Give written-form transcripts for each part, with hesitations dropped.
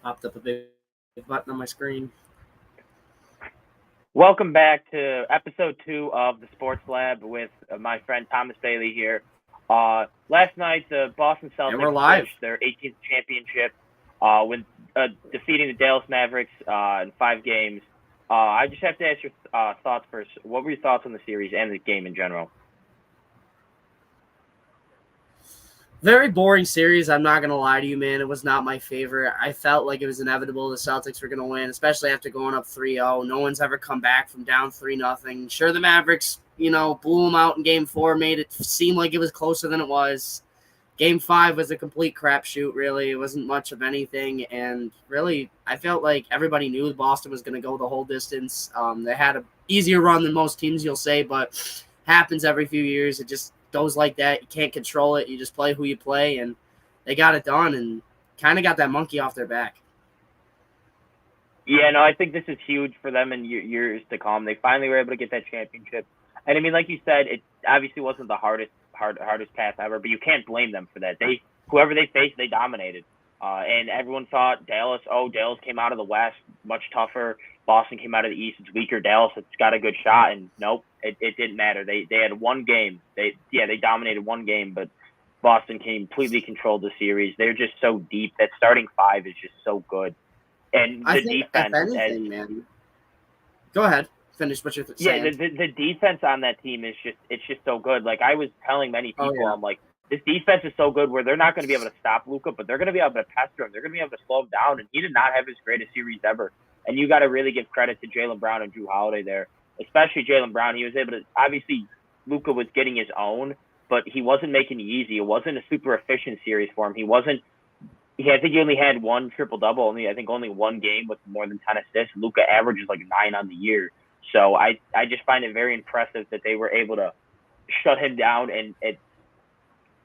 Popped up a big button on my screen. Welcome back to episode 2 of the Sports Lab with my friend Thomas Bailey here. Last night, the Boston And we're Celtics live. clinched their 18th championship when defeating the Dallas Mavericks in 5 games. I just have to ask your thoughts first. What were your thoughts on the series and the game in general? Very boring series. I'm not going to lie to you, man. It was not my favorite. I felt like it was inevitable the Celtics were going to win, especially after going up 3-0. No one's ever come back from down 3-0. Sure, the Mavericks, blew them out in Game 4, made it seem like it was closer than it was. Game 5 was a complete crapshoot, really. It wasn't much of anything, and really, I felt like everybody knew Boston was going to go the whole distance. They had an easier run than most teams, you'll say, but happens every few years. It just goes like that. You can't control it. You just play who you play, and they got it done and kind of got that monkey off their back. Yeah, no, I think this is huge for them in years to come. They finally were able to get that championship. And, I mean, like you said, it obviously wasn't the hardest path ever, but you can't blame them for that. Whoever they faced, they dominated. And everyone thought Dallas came out of the West, much tougher. Boston came out of the East, it's weaker. Dallas, it's got a good shot. And nope, it didn't matter. They had one game. They dominated one game, but Boston completely controlled the series. They're just so deep. That starting 5 is just so good. And the defense, man. Go ahead. Finish what you're saying. Yeah, the defense on that team is just so good. Like I was telling many people, I'm like, this defense is so good where they're not going to be able to stop Luka, but they're going to be able to pester him. They're going to be able to slow him down, and he did not have his greatest series ever. And you got to really give credit to Jaylen Brown and Drew Holiday there, especially Jaylen Brown. He was able to – obviously, Luka was getting his own, but he wasn't making it easy. It wasn't a super efficient series for him. I think he only had one triple-double, only one game with more than 10 assists. Luka averages like 9 on the year. So I just find it very impressive that they were able to shut him down and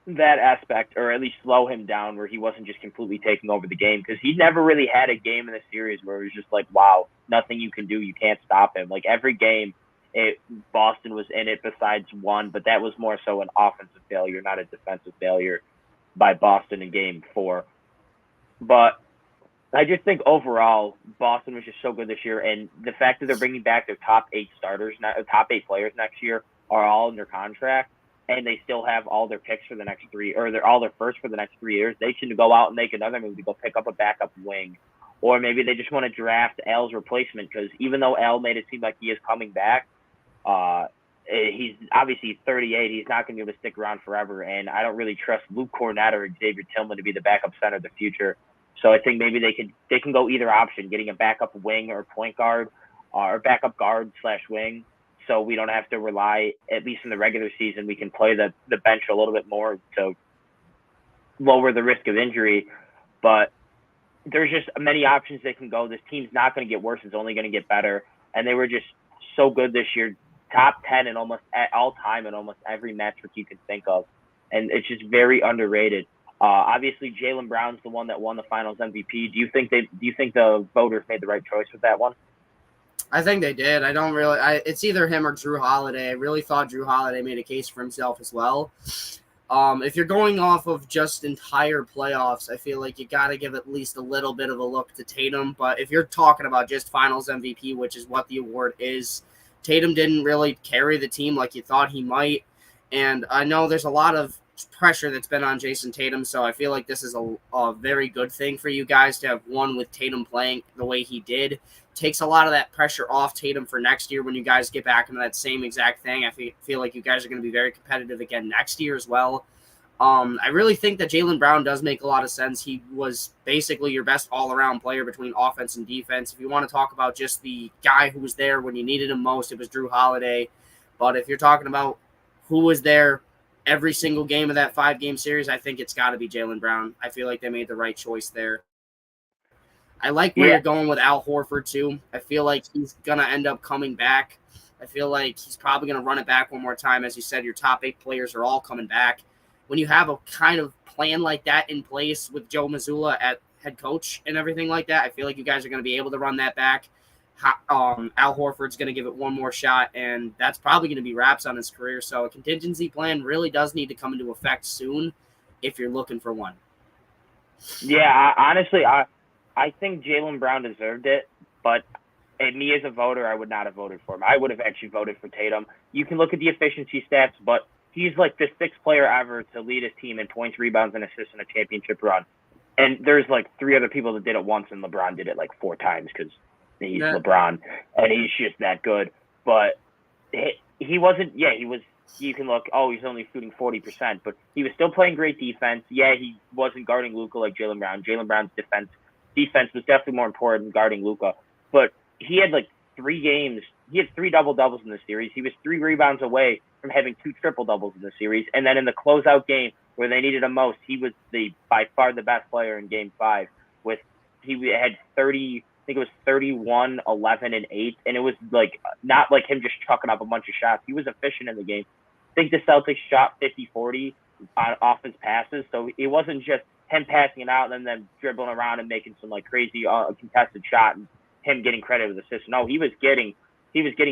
that aspect, or at least slow him down where he wasn't just completely taking over the game, because he never really had a game in the series where it was just like, wow, nothing you can do. You can't stop him. Like every game, Boston was in it besides one, but that was more so an offensive failure, not a defensive failure by Boston in Game 4. But I just think overall, Boston was just so good this year, and the fact that they're bringing back their top 8 players next year are all under contract, and they still have all their picks for the next 3, or they're all their first for the next 3 years. They should go out and make another move to go pick up a backup wing, or maybe they just want to draft Al's replacement, because even though Al made it seem like he is coming back, he's obviously 38. He's not going to be able to stick around forever, and I don't really trust Luke Cornett or Xavier Tillman to be the backup center of the future. So I think maybe they can go either option, getting a backup wing or point guard, or backup guard / wing. So we don't have to rely, at least in the regular season, we can play the bench a little bit more to lower the risk of injury. But there's just many options they can go. This team's not going to get worse. It's only going to get better. And they were just so good this year, top 10 in almost all time in almost every metric you can think of. And it's just very underrated. Obviously, Jaylen Brown's the one that won the Finals MVP. Do you think the voters made the right choice with that one? I think they did. It's either him or Drew Holiday. I really thought Drew Holiday made a case for himself as well. If you're going off of just entire playoffs, I feel like you got to give at least a little bit of a look to Tatum. But if you're talking about just Finals MVP, which is what the award is, Tatum didn't really carry the team like you thought he might. And I know there's a lot of pressure that's been on Jason Tatum, so I feel like this is a very good thing for you guys to have won with Tatum playing the way he did. Takes a lot of that pressure off Tatum for next year when you guys get back into that same exact thing. I feel like you guys are going to be very competitive again next year as well. I really think that Jaylen Brown does make a lot of sense. He was basically your best all-around player between offense and defense. If you want to talk about just the guy who was there when you needed him most, it was Drew Holiday. But if you're talking about who was there every single game of that 5-game series, I think it's got to be Jaylen Brown. I feel like they made the right choice there. I like where you're going with Al Horford, too. I feel like he's going to end up coming back. I feel like he's probably going to run it back one more time. As you said, your top 8 players are all coming back. When you have a kind of plan like that in place with Joe Mazzulla at head coach and everything like that, I feel like you guys are going to be able to run that back. Al Horford's going to give it one more shot, and that's probably going to be wraps on his career. So a contingency plan really does need to come into effect soon if you're looking for one. Yeah, honestly, I think Jaylen Brown deserved it, but me as a voter, I would not have voted for him. I would have actually voted for Tatum. You can look at the efficiency stats, but he's like the sixth player ever to lead his team in points, rebounds, and assists in a championship run. And there's like three other people that did it once, and LeBron did it like four times because he's LeBron, and he's just that good. But he wasn't. Yeah, he was. You can look. Oh, he's only shooting 40%, but he was still playing great defense. Yeah, he wasn't guarding Luka like Jaylen Brown. Jaylen Brown's defense was definitely more important than guarding Luka. But he had like 3 games. He had 3 double-doubles in the series. He was 3 rebounds away from having 2 triple-doubles in the series. And then in the closeout game where they needed him most, he was by far the best player in Game 5. He had 30, I think it was 31, 11, and 8. And it was like not like him just chucking up a bunch of shots. He was efficient in the game. I think the Celtics shot 50-40 off his passes. So it wasn't just him passing it out and then dribbling around and making some like crazy contested shot and him getting credit with assists. No, he was getting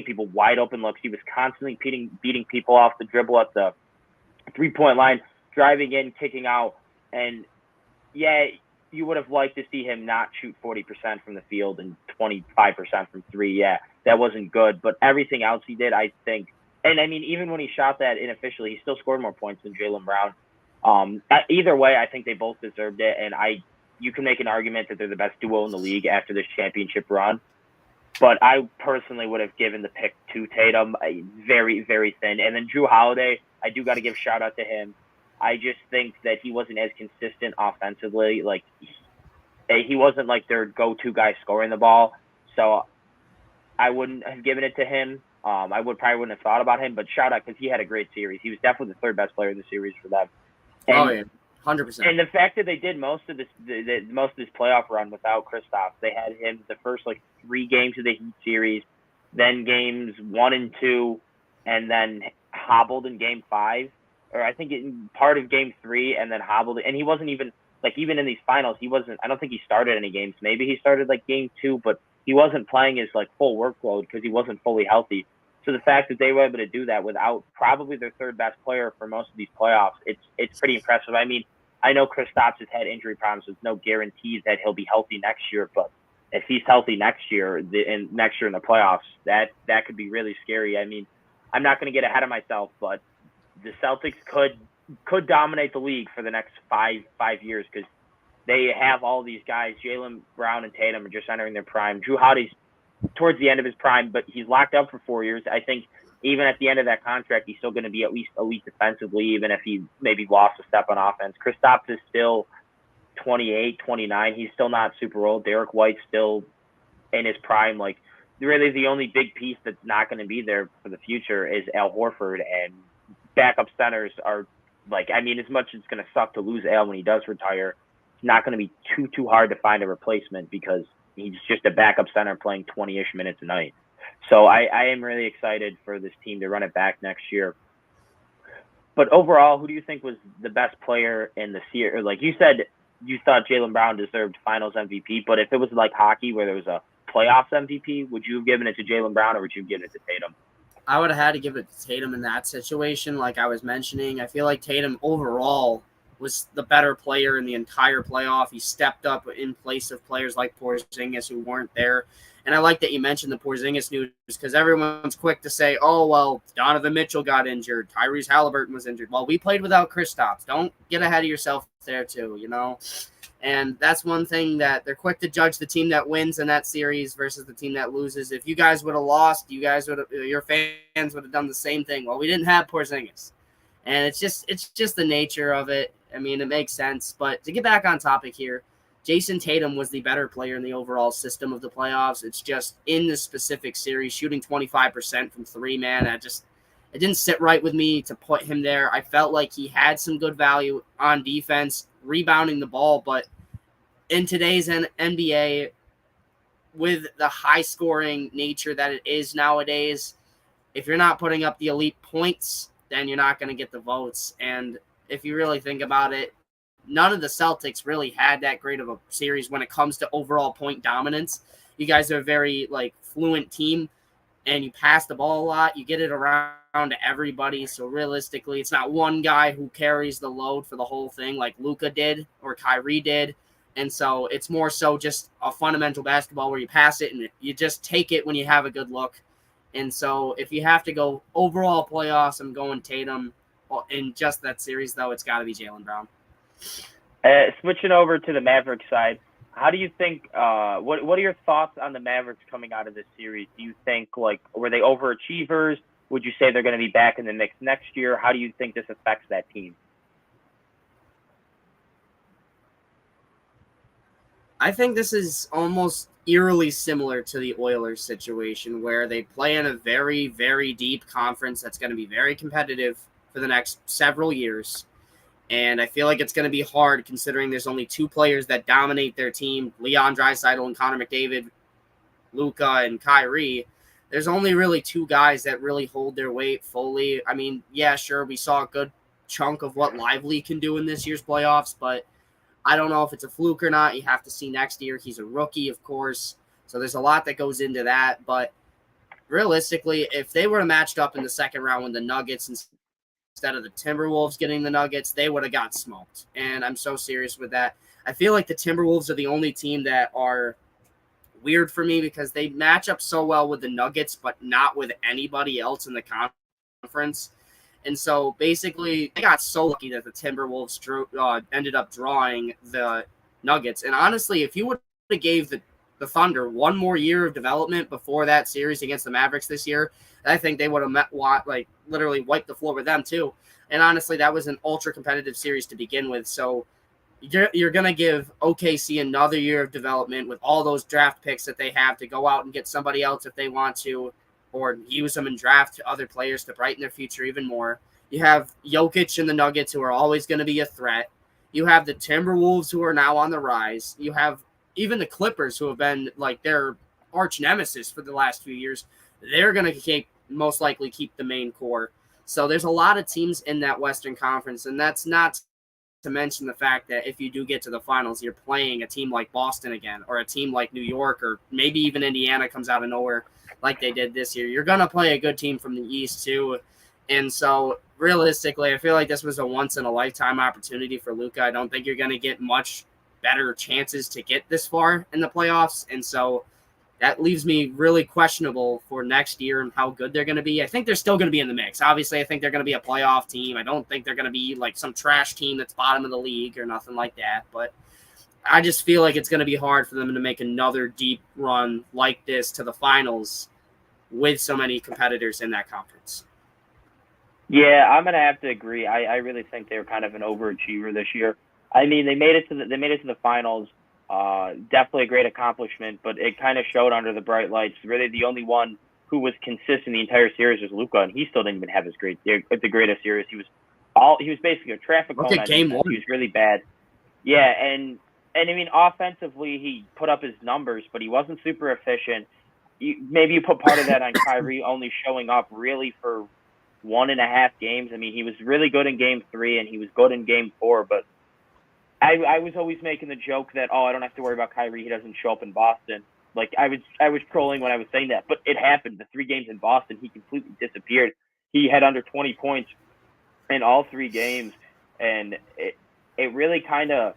people wide open looks. He was constantly beating people off the dribble at the 3-point line, driving in, kicking out. And yeah, you would have liked to see him not shoot 40% from the field and 25% from 3. Yeah, that wasn't good. But everything else he did, I think. And I mean, even when he shot that inofficially, he still scored more points than Jaylen Brown. Either way, I think they both deserved it. And you can make an argument that they're the best duo in the league after this championship run. But I personally would have given the pick to Tatum, very, very thin. And then Jrue Holiday, I do got to give a shout out to him. I just think that he wasn't as consistent offensively. Like he wasn't like their go-to guy scoring the ball. So I wouldn't have given it to him. I probably wouldn't have thought about him, but shout out because he had a great series. He was definitely the 3rd best player in the series for them. And, 100%. And the fact that they did most of this playoff run without Kristaps, they had him the first like 3 games of the Heat series, then games 1 and 2, and then hobbled in Game 5, or I think part of Game 3, and then hobbled. And he wasn't even like even in these finals, he wasn't. I don't think he started any games. Maybe he started like Game 2, but he wasn't playing his like full workload because he wasn't fully healthy. So the fact that they were able to do that without probably their 3rd best player for most of these playoffs, it's pretty impressive. I mean, I know Kristaps has had injury problems. There's no guarantees that he'll be healthy next year, but if he's healthy next year in the playoffs, that could be really scary. I mean, I'm not going to get ahead of myself, but the Celtics could dominate the league for the next five years because they have all these guys. Jaylen Brown and Tatum are just entering their prime. Jrue Holiday's towards the end of his prime, but he's locked up for 4 years. I think even at the end of that contract, he's still going to be at least elite defensively, even if he maybe lost a step on offense. Kristaps is still 28, 29. He's still not super old. Derek White's still in his prime. Like, really the only big piece that's not going to be there for the future is Al Horford, and backup centers are like, I mean, as much as it's going to suck to lose Al when he does retire, it's not going to be too hard to find a replacement because he's just a backup center playing 20-ish minutes a night. So I am really excited for this team to run it back next year. But overall, who do you think was the best player in the series? Like you said, you thought Jaylen Brown deserved Finals MVP, but if it was like hockey where there was a playoffs MVP, would you have given it to Jaylen Brown or would you have given it to Tatum? I would have had to give it to Tatum in that situation. Like I was mentioning, I feel like Tatum overall was the better player in the entire playoff. He stepped up in place of players like Porzingis who weren't there. And I like that you mentioned the Porzingis news because everyone's quick to say, oh, well, Donovan Mitchell got injured. Tyrese Halliburton was injured. Well, we played without Kristaps. Don't get ahead of yourself there too, you know. And that's one thing that they're quick to judge the team that wins in that series versus the team that loses. If you guys would have lost, your fans would have done the same thing. Well, we didn't have Porzingis. And it's just the nature of it. I mean, it makes sense. But to get back on topic here, Jason Tatum was the better player in the overall system of the playoffs. It's just in the specific series, shooting 25% from 3, man. It didn't sit right with me to put him there. I felt like he had some good value on defense, rebounding the ball. But in today's NBA, with the high-scoring nature that it is nowadays, if you're not putting up the elite points, then you're not going to get the votes. And if you really think about it, none of the Celtics really had that great of a series when it comes to overall point dominance. You guys are a very fluent team, and you pass the ball a lot. You get it around to everybody. So realistically, it's not one guy who carries the load for the whole thing like Luka did or Kyrie did. And so it's more so just a fundamental basketball where you pass it and you just take it when you have a good look. And so if you have to go overall playoffs, I'm going Tatum. Well, in just that series, though, it's got to be Jaylen Brown. Switching over to the Mavericks side, how do you think? What are your thoughts on the Mavericks coming out of this series? Do you think were they overachievers? Would you say they're going to be back in the mix next year? How do you think this affects that team? I think this is almost eerily similar to the Oilers situation, where they play in a very, very deep conference that's going to be very competitive for the next several years. And I feel like it's going to be hard considering there's only two players that dominate their team, Leon Draisaitl and Connor McDavid, Luka and Kyrie. There's only really two guys that really hold their weight fully. I mean, yeah, sure, we saw a good chunk of what Lively can do in this year's playoffs, but I don't know if it's a fluke or not. You have to see next year. He's a rookie, of course. So there's a lot that goes into that. But realistically, if they were matched up in the second round with the Nuggets instead of the Timberwolves getting the Nuggets, they would have got smoked. And I'm so serious with that. I feel like the Timberwolves are the only team that are weird for me because they match up so well with the Nuggets, but not with anybody else in the conference. And so basically, they got so lucky that the Timberwolves ended up drawing the Nuggets. And honestly, if you would have gave the Thunder one more year of development before that series against the Mavericks this year, I think they would have literally wiped the floor with them too. And honestly, that was an ultra competitive series to begin with. So you're going to give OKC another year of development with all those draft picks that they have to go out and get somebody else if they want to, or use them and draft other players to brighten their future even more. You have Jokic and the Nuggets, who are always going to be a threat. You have the Timberwolves, who are now on the rise. You have even the Clippers, who have been their arch nemesis for the last few years. They're going to most likely keep the main core. So there's a lot of teams in that Western Conference, and that's not to mention the fact that if you do get to the finals, you're playing a team like Boston again, or a team like New York, or maybe even Indiana comes out of nowhere like they did this year. You're going to play a good team from the East too. And so realistically, I feel like this was a once-in-a-lifetime opportunity for Luka. I don't think you're going to get much better chances to get this far in the playoffs. And so that leaves me really questionable for next year and how good they're going to be. I think they're still going to be in the mix. Obviously, I think they're going to be a playoff team. I don't think they're going to be like some trash team that's bottom of the league or nothing like that. But I just feel like it's going to be hard for them to make another deep run like this to the finals with so many competitors in that conference. Yeah, I'm going to have to agree. I really think they were kind of an overachiever this year. I mean, they made it to the finals. Definitely a great accomplishment, but it kind of showed under the bright lights. Really, the only one who was consistent the entire series was Luka, and he still didn't even have the greatest series. He was basically a traffic cone. Look at game one. He was really bad. Yeah, and I mean, offensively, he put up his numbers, but he wasn't super efficient. Maybe you put part of that on Kyrie only showing up really for 1.5 games. I mean, he was really good in game 3 and he was good in game 4, but I was always making the joke that, I don't have to worry about Kyrie. He doesn't show up in Boston. Like, I was trolling when I was saying that, but it happened. The 3 games in Boston, he completely disappeared. He had under 20 points in all 3 games, and it really kind of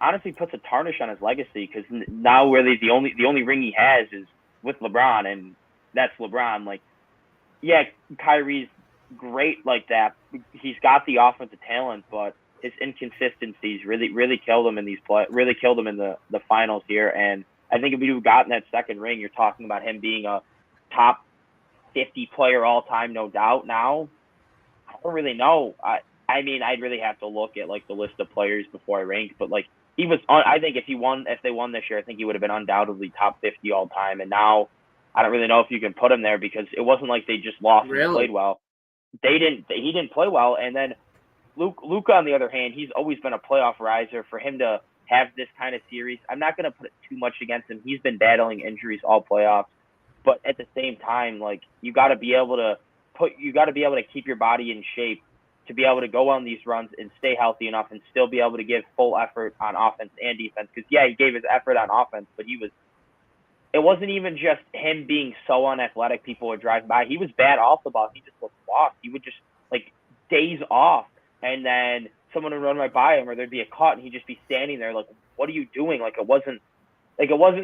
honestly puts a tarnish on his legacy, because now really the only ring he has is with LeBron, and that's LeBron. Like, yeah, Kyrie's great like that. He's got the offensive talent, but his inconsistencies really killed him in the finals here. And I think if you'd gotten that second ring, you're talking about him being a top 50 player all time, no doubt. Now, I don't really know. I mean, I'd really have to look at the list of players before I rank, but he was on. I think if they won this year, I think he would have been undoubtedly top 50 all time. And now, I don't really know if you can put him there, because it wasn't like they just lost and played well. He didn't play well, and then Luka, on the other hand, he's always been a playoff riser. For him to have this kind of series, I'm not going to put it too much against him. He's been battling injuries all playoffs, but at the same time, you got to be able to keep your body in shape to be able to go on these runs and stay healthy enough and still be able to give full effort on offense and defense. Because he gave his effort on offense, but it wasn't even just him being so unathletic. People would drive by. He was bad off the ball. He just looked lost. He would just days off. And then someone would run right by him, or there'd be a cut, and he'd just be standing there what are you doing? Like, it wasn't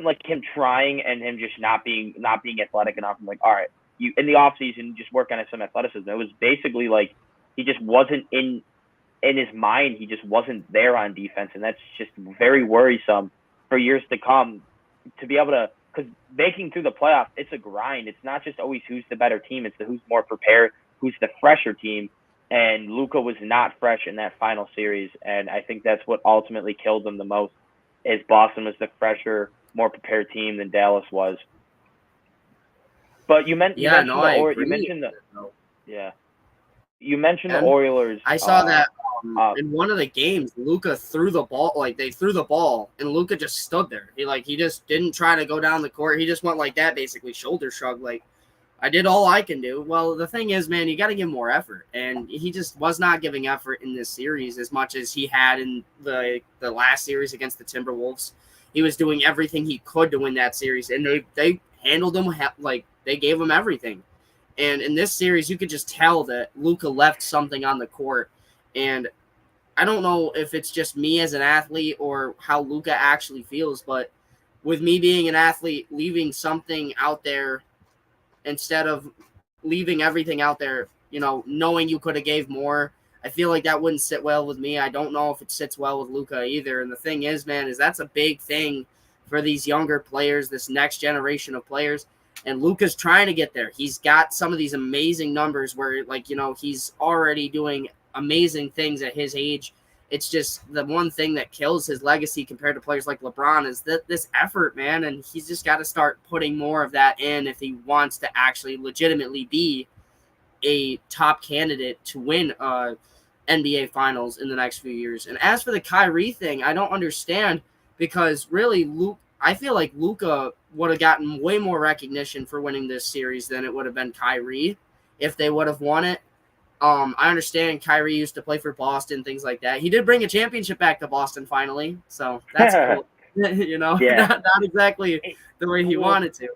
like him trying and him just not being athletic enough. I'm like, all right, you in the off season just work on some athleticism. It was basically like he just wasn't in his mind. He just wasn't there on defense, and that's just very worrisome for years to come. To be able to, because making through the playoffs, it's a grind. It's not just always who's the better team. It's the who's more prepared, who's the fresher team. And Luka was not fresh in that final series, and I think that's what ultimately killed them the most. Is Boston was the fresher, more prepared team than Dallas was. But you mentioned the Oilers. I saw that in one of the games, Luka threw the ball, like they threw the ball, and Luka just stood there. He just didn't try to go down the court. He just went like that, basically shoulder shrug, like I did all I can do. Well, the thing is, man, you got to give more effort, and he just was not giving effort in this series as much as he had in the last series against the Timberwolves. He was doing everything he could to win that series, and they handled him like they gave him everything. And in this series, you could just tell that Luka left something on the court. And I don't know if it's just me as an athlete or how Luka actually feels, but with me being an athlete, leaving something out there instead of leaving everything out there, knowing you could have gave more, I feel like that wouldn't sit well with me. I don't know if it sits well with Luka either. And the thing is, man, is that's a big thing for these younger players, this next generation of players. And Luka's trying to get there. He's got some of these amazing numbers where, he's already doing amazing things at his age. It's just the one thing that kills his legacy compared to players like LeBron is this effort, man. And he's just got to start putting more of that in if he wants to actually legitimately be a top candidate to win NBA Finals in the next few years. And as for the Kyrie thing, I don't understand because really I feel like Luka would have gotten way more recognition for winning this series than it would have been Kyrie if they would have won it. I understand Kyrie used to play for Boston, things like that. He did bring a championship back to Boston finally, so that's cool. Not exactly the way he wanted to.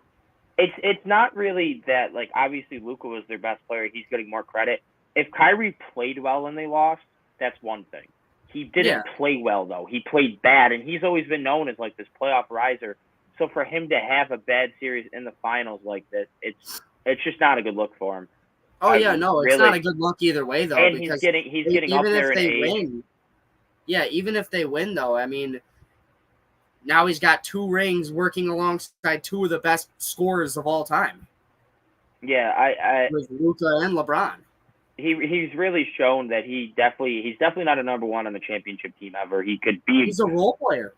It's not really that, like, obviously Luka was their best player. He's getting more credit. If Kyrie played well and they lost, that's one thing. He didn't play well, though. He played bad, and he's always been known as, like, this playoff riser. So for him to have a bad series in the finals like this, it's just not a good look for him. Oh, it's not a good look either way, though. And he's getting up there in age. Win, even if they win, though, I mean, now he's got 2 rings working alongside 2 of the best scorers of all time. Yeah, with Luka and LeBron. He's really shown that he's definitely not a number 1 on the championship team ever. He could be. He's a role player.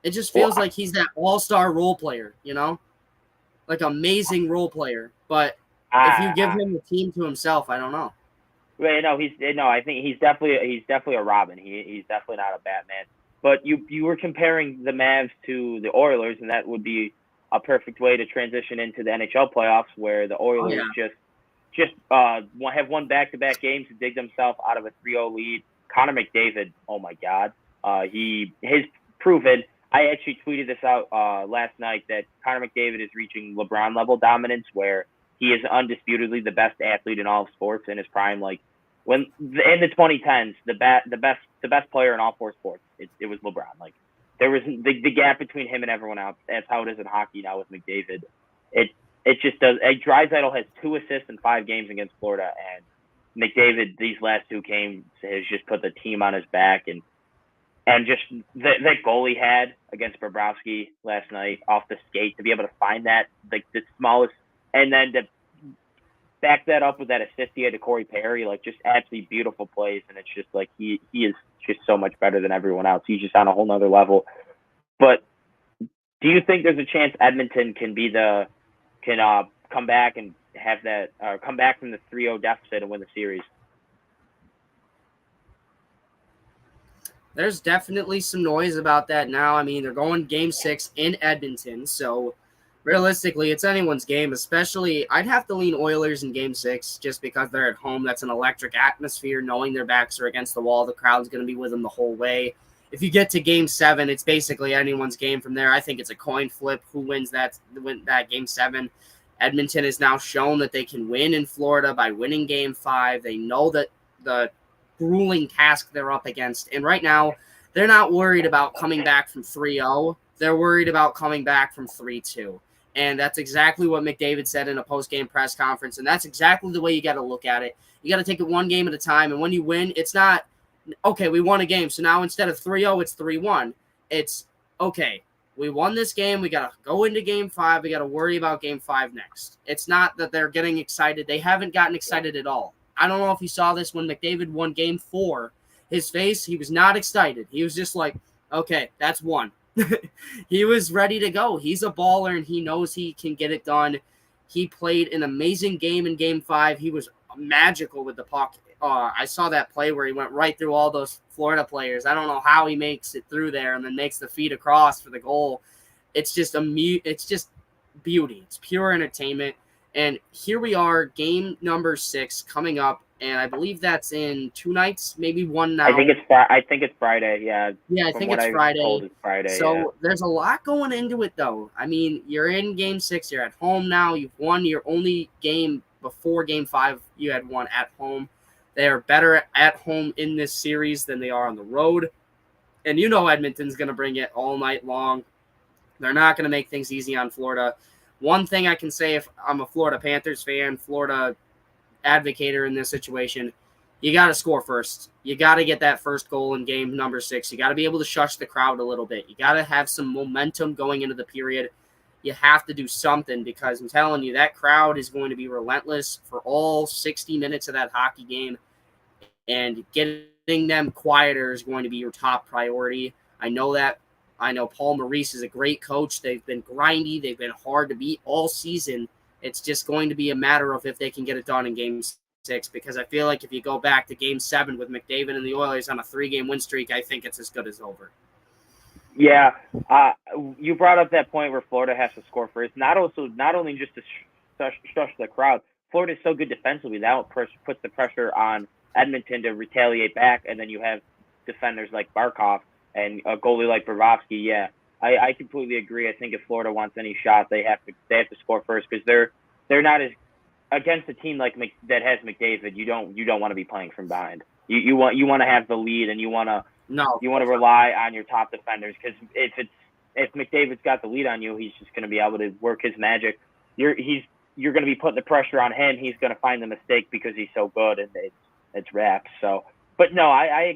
It just feels like he's that all-star role player, like amazing role player. But if you give him the team to himself, I don't know. Right? No, I think he's definitely a Robin. He's definitely not a Batman. But you were comparing the Mavs to the Oilers, and that would be a perfect way to transition into the NHL playoffs, where the Oilers just have won back-to-back games to dig themselves out of a 3-0 lead. Connor McDavid, oh my God, he has proven. I actually tweeted this out last night that Connor McDavid is reaching LeBron level dominance, where he is undisputedly the best athlete in all of sports in his prime. Like when in the 2010s, the best player in all 4 sports, it was LeBron. Like there was the gap between him and everyone else. That's how it is in hockey now with McDavid. It just does. Draisaitl has 2 assists in 5 games against Florida, and McDavid these last 2 games has just put the team on his back, and just that goal he had against Bobrovsky last night off the skate, to be able to find that, like the smallest, and then to back that up with that assist he had to Corey Perry, like just absolutely beautiful plays. And it's just like he is just so much better than everyone else. He's just on a whole nother level. But do you think there's a chance Edmonton can come back and have that, come back from the 3-0 deficit and win the series? There's definitely some noise about that now. I mean, they're going Game 6 in Edmonton, so realistically, it's anyone's game, especially I'd have to lean Oilers in Game 6 just because they're at home. That's an electric atmosphere, knowing their backs are against the wall. The crowd's going to be with them the whole way. If you get to Game 7, it's basically anyone's game from there. I think it's a coin flip who wins that Game 7. Edmonton has now shown that they can win in Florida by winning Game 5. They know that the grueling task they're up against. And right now, they're not worried about coming back from 3-0. They're worried about coming back from 3-2. And that's exactly what McDavid said in a post-game press conference. And that's exactly the way you got to look at it. You got to take it one game at a time. And when you win, it's not, okay, we won a game. So now instead of 3-0, it's 3-1. It's, okay, we won this game. We got to go into game 5. We got to worry about game 5 next. It's not that they're getting excited. They haven't gotten excited at all. I don't know if you saw this when McDavid won game 4. His face, he was not excited. He was just like, okay, that's one. He was ready to go. He's a baller, and he knows he can get it done. He played an amazing game in game 5. He was magical with the puck. I saw that play where he went right through all those Florida players. I don't know how he makes it through there and then makes the feed across for the goal. It's just it's just beauty. It's pure entertainment. And here we are, game number 6 coming up, and I believe that's in 2 nights, maybe one now. I think it's Friday. Yeah. Yeah, I think it's Friday. So there's a lot going into it, though. I mean, you're in game 6. You're at home now. You've won your only game before game 5. You had one at home. They are better at home in this series than they are on the road. And you know Edmonton's going to bring it all night long. They're not going to make things easy on Florida. One thing I can say, if I'm a Florida Panthers fan, Florida advocator in this situation, you got to score first. You got to get that first goal in game number 6. You got to be able to shush the crowd a little bit. You got to have some momentum going into the period. You have to do something, because I'm telling you, that crowd is going to be relentless for all 60 minutes of that hockey game, and getting them quieter is going to be your top priority. I know that. I know Paul Maurice is a great coach. They've been grindy. They've been hard to beat all season. It's just going to be a matter of if they can get it done in game 6, because I feel like if you go back to game 7 with McDavid and the Oilers on a 3-game win streak, I think it's as good as over. Yeah, you brought up that point where Florida has to score first. Not only just to shush the crowd. Florida is so good defensively. That puts the pressure on Edmonton to retaliate back, and then you have defenders like Barkov and a goalie like Bobrovsky. Yeah, I completely agree. I think if Florida wants any shot, they have to score first, because they're not as against a team like that has McDavid. You don't want to be playing from behind. You want to have the lead, and you want to rely on your top defenders, because if McDavid's got the lead on you, he's just going to be able to work his magic. You're going to be putting the pressure on him. He's going to find the mistake because he's so good, and it's wraps. So, but no, I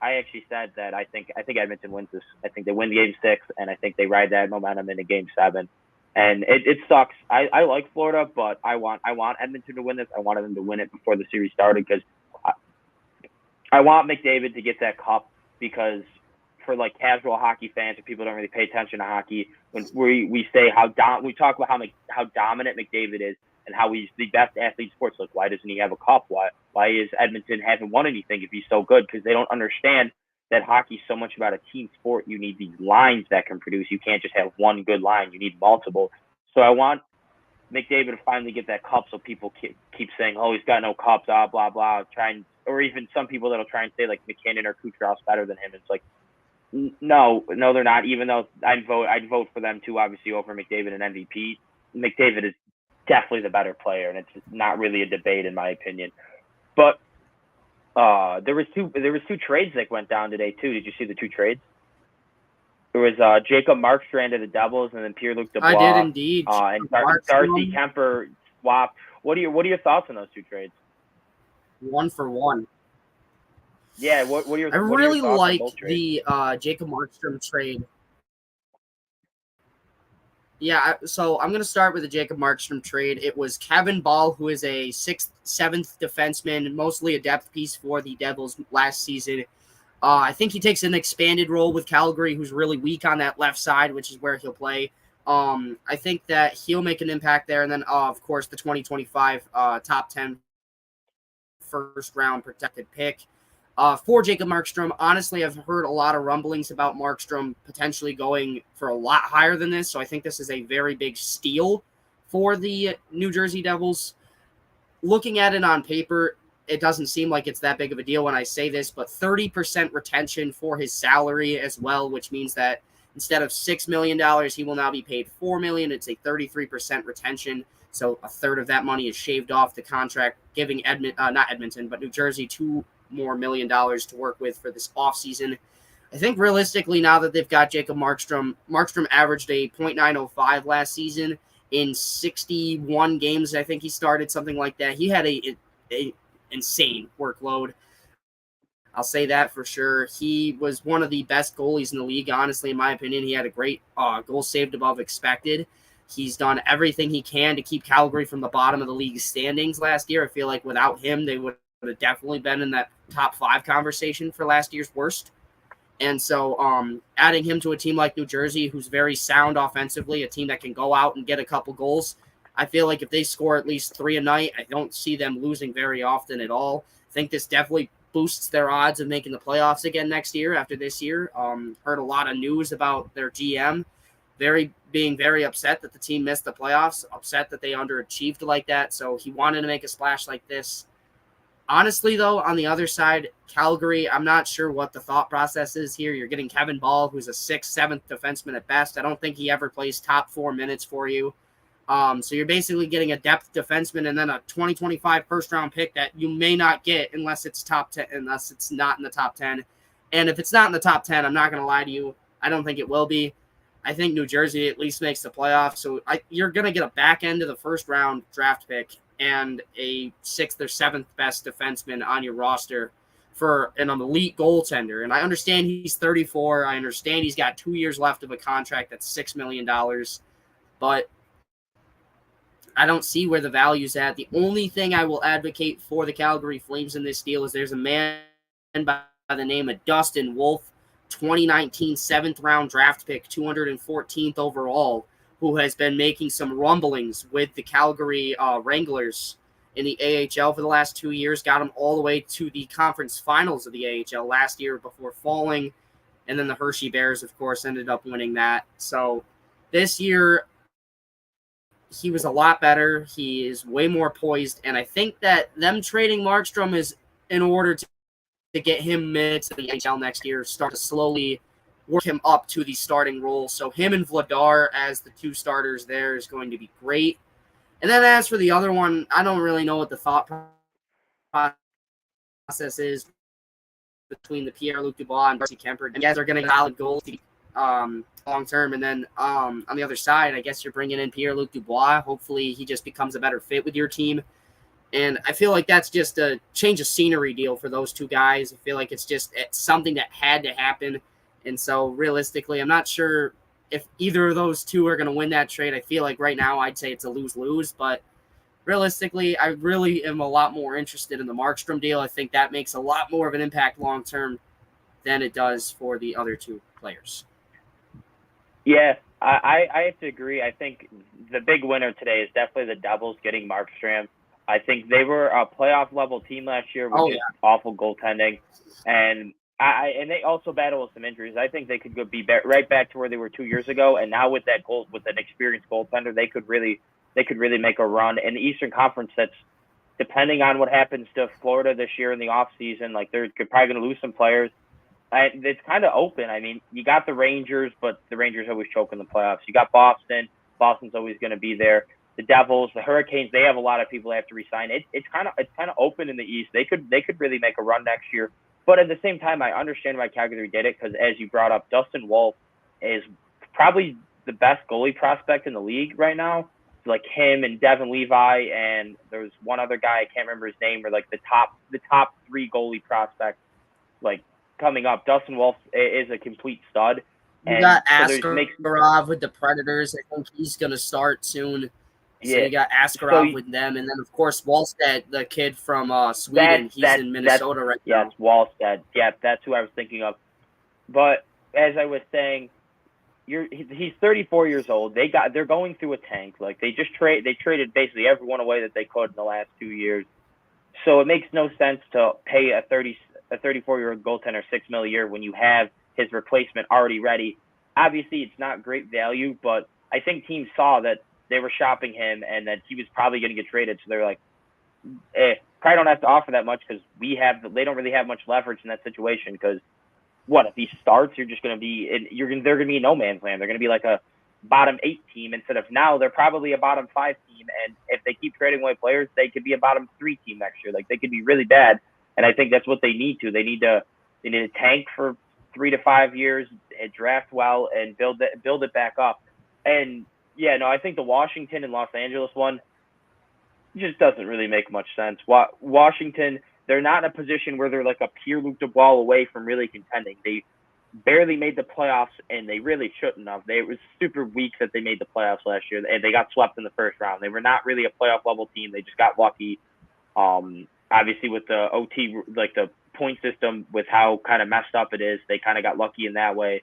actually said that I think Edmonton wins this. I think they win the game 6, and I think they ride that momentum into game 7. And it sucks. I like Florida, but I want Edmonton to win this. I wanted them to win it before the series started, because I want McDavid to get that cup, because for like casual hockey fans or people who don't really pay attention to hockey, when we say we talk about how dominant McDavid is and how he's the best athlete in sports. Like, why doesn't he have a cup? Why is Edmonton haven't won anything if he's so good? Because they don't understand that hockey's so much about a team sport. You need these lines that can produce. You can't just have one good line. You need multiple. So I want McDavid to finally get that cup, so people keep saying, oh, he's got no cups, blah, blah, blah, or even some people that'll try and say like McKinnon or Kucherov's better than him. It's like, no, they're not. Even though I'd vote for them too, obviously, over McDavid and MVP. McDavid is definitely the better player, and it's not really a debate in my opinion. But there was two trades that went down today too. Did you see the 2 trades? There was Jacob Markstrom to the Devils, and then Pierre-Luc Dubois. I did indeed. And Darcy Kemper swapped. What are your thoughts on those 2 trades? 1 for 1. Yeah, what are your? I really like the Jacob Markstrom trade. Yeah, so I'm going to start with the Jacob Markstrom trade. It was Kevin Ball, who is a 6th, 7th defenseman, mostly a depth piece for the Devils last season. I think he takes an expanded role with Calgary, who's really weak on that left side, which is where he'll play. I think that he'll make an impact there. And then, of course, the 2025 top 10 first-round protected pick. For Jacob Markstrom, honestly, I've heard a lot of rumblings about Markstrom potentially going for a lot higher than this, so I think this is a very big steal for the New Jersey Devils. Looking at it on paper, it doesn't seem like it's that big of a deal when I say this, but 30% retention for his salary as well, which means that instead of $6 million, he will now be paid $4 million. It's a 33% retention, so a third of that money is shaved off the contract, giving New Jersey $2 more million to work with for this offseason. I think realistically, now that they've got Jacob Markstrom averaged a .905 last season in 61 games. I think he started something like that. He had a insane workload. I'll say that for sure. He was one of the best goalies in the league, honestly, in my opinion. He had a great goal saved above expected. He's done everything he can to keep Calgary from the bottom of the league standings last year. I feel like without him, they would have definitely been in that top 5 conversation for last year's worst. And so adding him to a team like New Jersey, who's very sound offensively, a team that can go out and get a couple goals, I feel like if they score at least 3 a night, I don't see them losing very often at all. I think this definitely boosts their odds of making the playoffs again next year after this year. Heard a lot of news about their GM being very upset that the team missed the playoffs, upset that they underachieved like that. So he wanted to make a splash like this. Honestly, though, on the other side, Calgary, I'm not sure what the thought process is here. You're getting Kevin Ball, who's a 6th, 7th defenseman at best. I don't think he ever plays top 4 minutes for you. So you're basically getting a depth defenseman and then a 2025 first-round pick that you may not get unless it's top 10, unless it's not in the top 10. And if it's not in the top 10, I'm not going to lie to you, I don't think it will be. I think New Jersey at least makes the playoffs. So you're going to get a back end of the first-round draft pick and a 6th or 7th best defenseman on your roster for an elite goaltender. And I understand he's 34. I understand he's got 2 years left of a contract that's $6 million. But I don't see where the value's at. The only thing I will advocate for the Calgary Flames in this deal is there's a man by the name of Dustin Wolf, 2019 7th-round draft pick, 214th overall, who has been making some rumblings with the Calgary Wranglers in the AHL for the last 2 years, got them all the way to the conference finals of the AHL last year before falling, and then the Hershey Bears, of course, ended up winning that. So this year, he was a lot better. He is way more poised, and I think that them trading Markstrom is in order to get him minutes in the NHL next year, start to slowly work him up to the starting role. So him and Vladar as the 2 starters there is going to be great. And then as for the other one, I don't really know what the thought process is between the Pierre-Luc Dubois and Darcy Kemper. And you guys are going to get solid goals long term. And then on the other side, I guess you're bringing in Pierre-Luc Dubois. Hopefully he just becomes a better fit with your team. And I feel like that's just a change of scenery deal for those 2 guys. I feel like it's something that had to happen. And so realistically, I'm not sure if either of those 2 are going to win that trade. I feel like right now I'd say it's a lose-lose. But realistically, I really am a lot more interested in the Markstrom deal. I think that makes a lot more of an impact long-term than it does for the other 2 players. Yeah, I have to agree. I think the big winner today is definitely the Devils getting Markstrom. I think they were a playoff-level team last year with awful goaltending. And they also battle with some injuries. I think they could be right back to where they were 2 years ago. And now with that with an experienced goaltender, they could really make a run in the Eastern Conference. That's depending on what happens to Florida this year in the offseason. Like they're probably going to lose some players. It's kind of open. I mean, you got the Rangers, but the Rangers always choke in the playoffs. You got Boston. Boston's always going to be there. The Devils, the Hurricanes, they have a lot of people they have to resign. It's kind of open in the East. They could really make a run next year. But at the same time, I understand why Calgary did it because, as you brought up, Dustin Wolf is probably the best goalie prospect in the league right now. Like him and Devin Levi, and there's one other guy I can't remember his name. Or like the top 3 goalie prospects, like coming up. Dustin Wolf is a complete stud. You got Askarov with the Predators. I think he's going to start soon. So you got Askarov with them, and then of course Wallstedt, the kid from Sweden. He's in Minnesota right now. Yeah, it's Wallstedt. Yeah, that's who I was thinking of. But as I was saying, he's 34 years old. They're going through a tank. Like they traded basically everyone away that they could in the last 2 years. So it makes no sense to pay a 34-year-old goaltender $6 million a year when you have his replacement already ready. Obviously, it's not great value, but I think teams saw that they were shopping him and that he was probably going to get traded. So they're like, probably don't have to offer that much because they don't really have much leverage in that situation. Because if he starts, you're just going to be they're going to be no man's land. They're going to be like a bottom 8 team instead of now they're probably a bottom 5 team. And if they keep trading away players, they could be a bottom 3 team next year. Like they could be really bad. And I think that's what they need to. They need to tank for 3 to 5 years, and draft well, and build it back up. And yeah, no, I think the Washington and Los Angeles one just doesn't really make much sense. Washington, they're not in a position where they're like a Pierre-Luc Dubois away from really contending. They barely made the playoffs, and they really shouldn't have. It was super weak that they made the playoffs last year, and they got swept in the first round. They were not really a playoff level team. They just got lucky. Obviously with the OT, like the point system with how kind of messed up it is, they kind of got lucky in that way.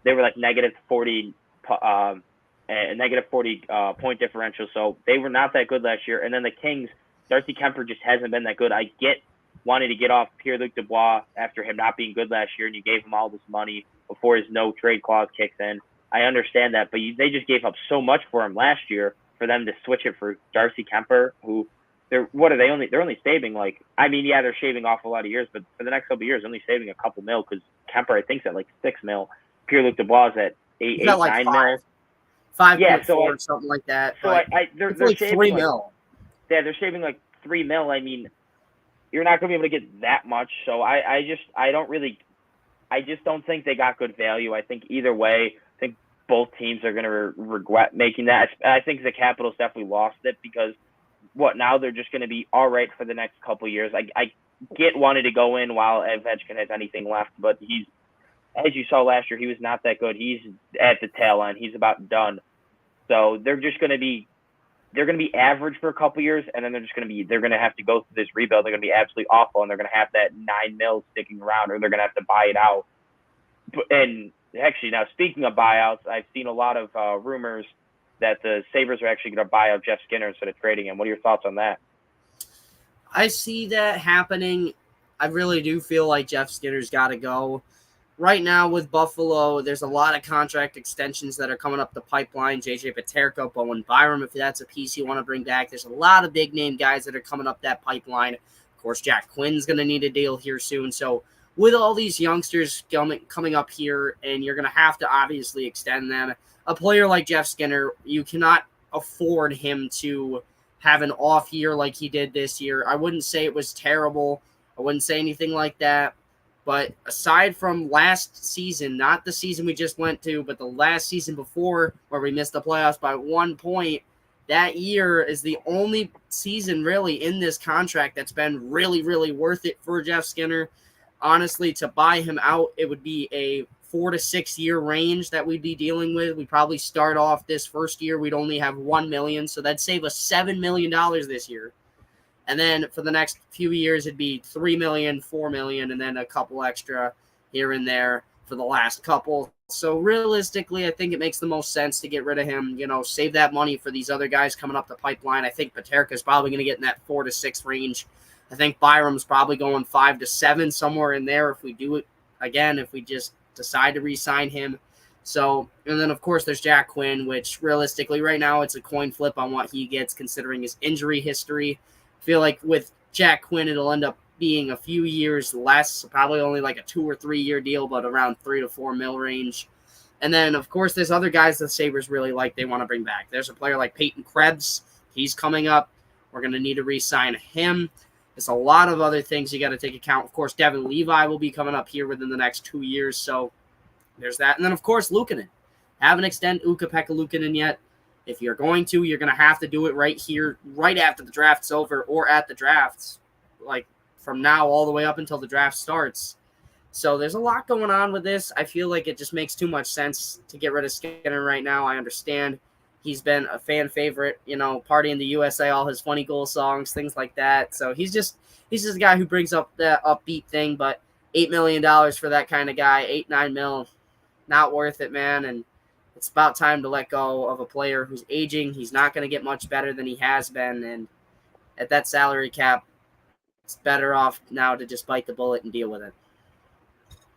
They were like negative 40 point differential, so they were not that good last year. And then the Kings, Darcy Kemper just hasn't been that good. I get wanting to get off Pierre-Luc Dubois after him not being good last year, and you gave him all this money before his no trade clause kicks in. I understand that, but they just gave up so much for him last year for them to switch it for Darcy Kemper, who they're only saving they're shaving off a lot of years, but for the next couple of years, only saving a couple mil, because Kemper I think's at like $6 million. Pierre-Luc Dubois is at eight, like 9 mil. 5.4, something like that. So they're like shaving $3 million. Yeah, they're shaving like $3 million. I mean, you're not going to be able to get that much. So I just don't think they got good value. I think either way, I think both teams are going to regret making that. I think the Capitals definitely lost it, because now they're just going to be all right for the next couple of years. I get wanting to go in while Ovechkin has anything left, but he's, as you saw last year, he was not that good. He's at the tail end. He's about done. So they're going to be average for a couple years, and then they're going to have to go through this rebuild. They're going to be absolutely awful, and they're going to have that $9 million sticking around, or they're going to have to buy it out. And actually, now speaking of buyouts, I've seen a lot of rumors that the Sabres are actually going to buy out Jeff Skinner instead of trading him. What are your thoughts on that? I see that happening. I really do feel like Jeff Skinner's got to go. Right now with Buffalo, there's a lot of contract extensions that are coming up the pipeline. JJ Peterka, Bowen Byram, if that's a piece you want to bring back. There's a lot of big-name guys that are coming up that pipeline. Of course, Jack Quinn's going to need a deal here soon. So with all these youngsters coming up here, and you're going to have to obviously extend them, a player like Jeff Skinner, you cannot afford him to have an off year like he did this year. I wouldn't say it was terrible. I wouldn't say anything like that. But aside from last season, not the season we just went to, but the last season before where we missed the playoffs by 1 point, that year is the only season really in this contract that's been really, really worth it for Jeff Skinner. Honestly, to buy him out, it would be a 4 to 6 year range that we'd be dealing with. We probably start off this first year, we'd only have $1 million, so that'd save us $7 million this year. And then for the next few years, it'd be $3 million, $4 million, and then a couple extra here and there for the last couple. So realistically, I think it makes the most sense to get rid of him, save that money for these other guys coming up the pipeline. I think Peterka is probably going to get in that 4 to 6 range. I think Byram's probably going 5 to 7, somewhere in there if we do it again, if we just decide to re-sign him. So, and then of course there's Jack Quinn, which realistically right now it's a coin flip on what he gets considering his injury history. I feel like with Jack Quinn, it'll end up being a few years less, probably only like a 2 or 3 year deal, but around 3 to 4 mil range. And then, of course, there's other guys the Sabres really like they want to bring back. There's a player like Peyton Krebs. He's coming up. We're going to need to re-sign him. There's a lot of other things you got to take account. Of course, Devin Levi will be coming up here within the next 2 years, so there's that. And then, of course, Luukkonen. Haven't extended Ukko-Pekka Luukkonen yet. If you're going to, you're going to have to do it right here, right after the draft's over, or at the drafts, like from now all the way up until the draft starts. So there's a lot going on with this. I feel like it just makes too much sense to get rid of Skinner right now. I understand he's been a fan favorite, Party in the USA, all his funny goal songs, things like that. So he's just a guy who brings up that upbeat thing, but $8 million for that kind of guy, 8-9 mil, not worth it, man. And it's about time to let go of a player who's aging. He's not going to get much better than he has been. And at that salary cap, it's better off now to just bite the bullet and deal with it.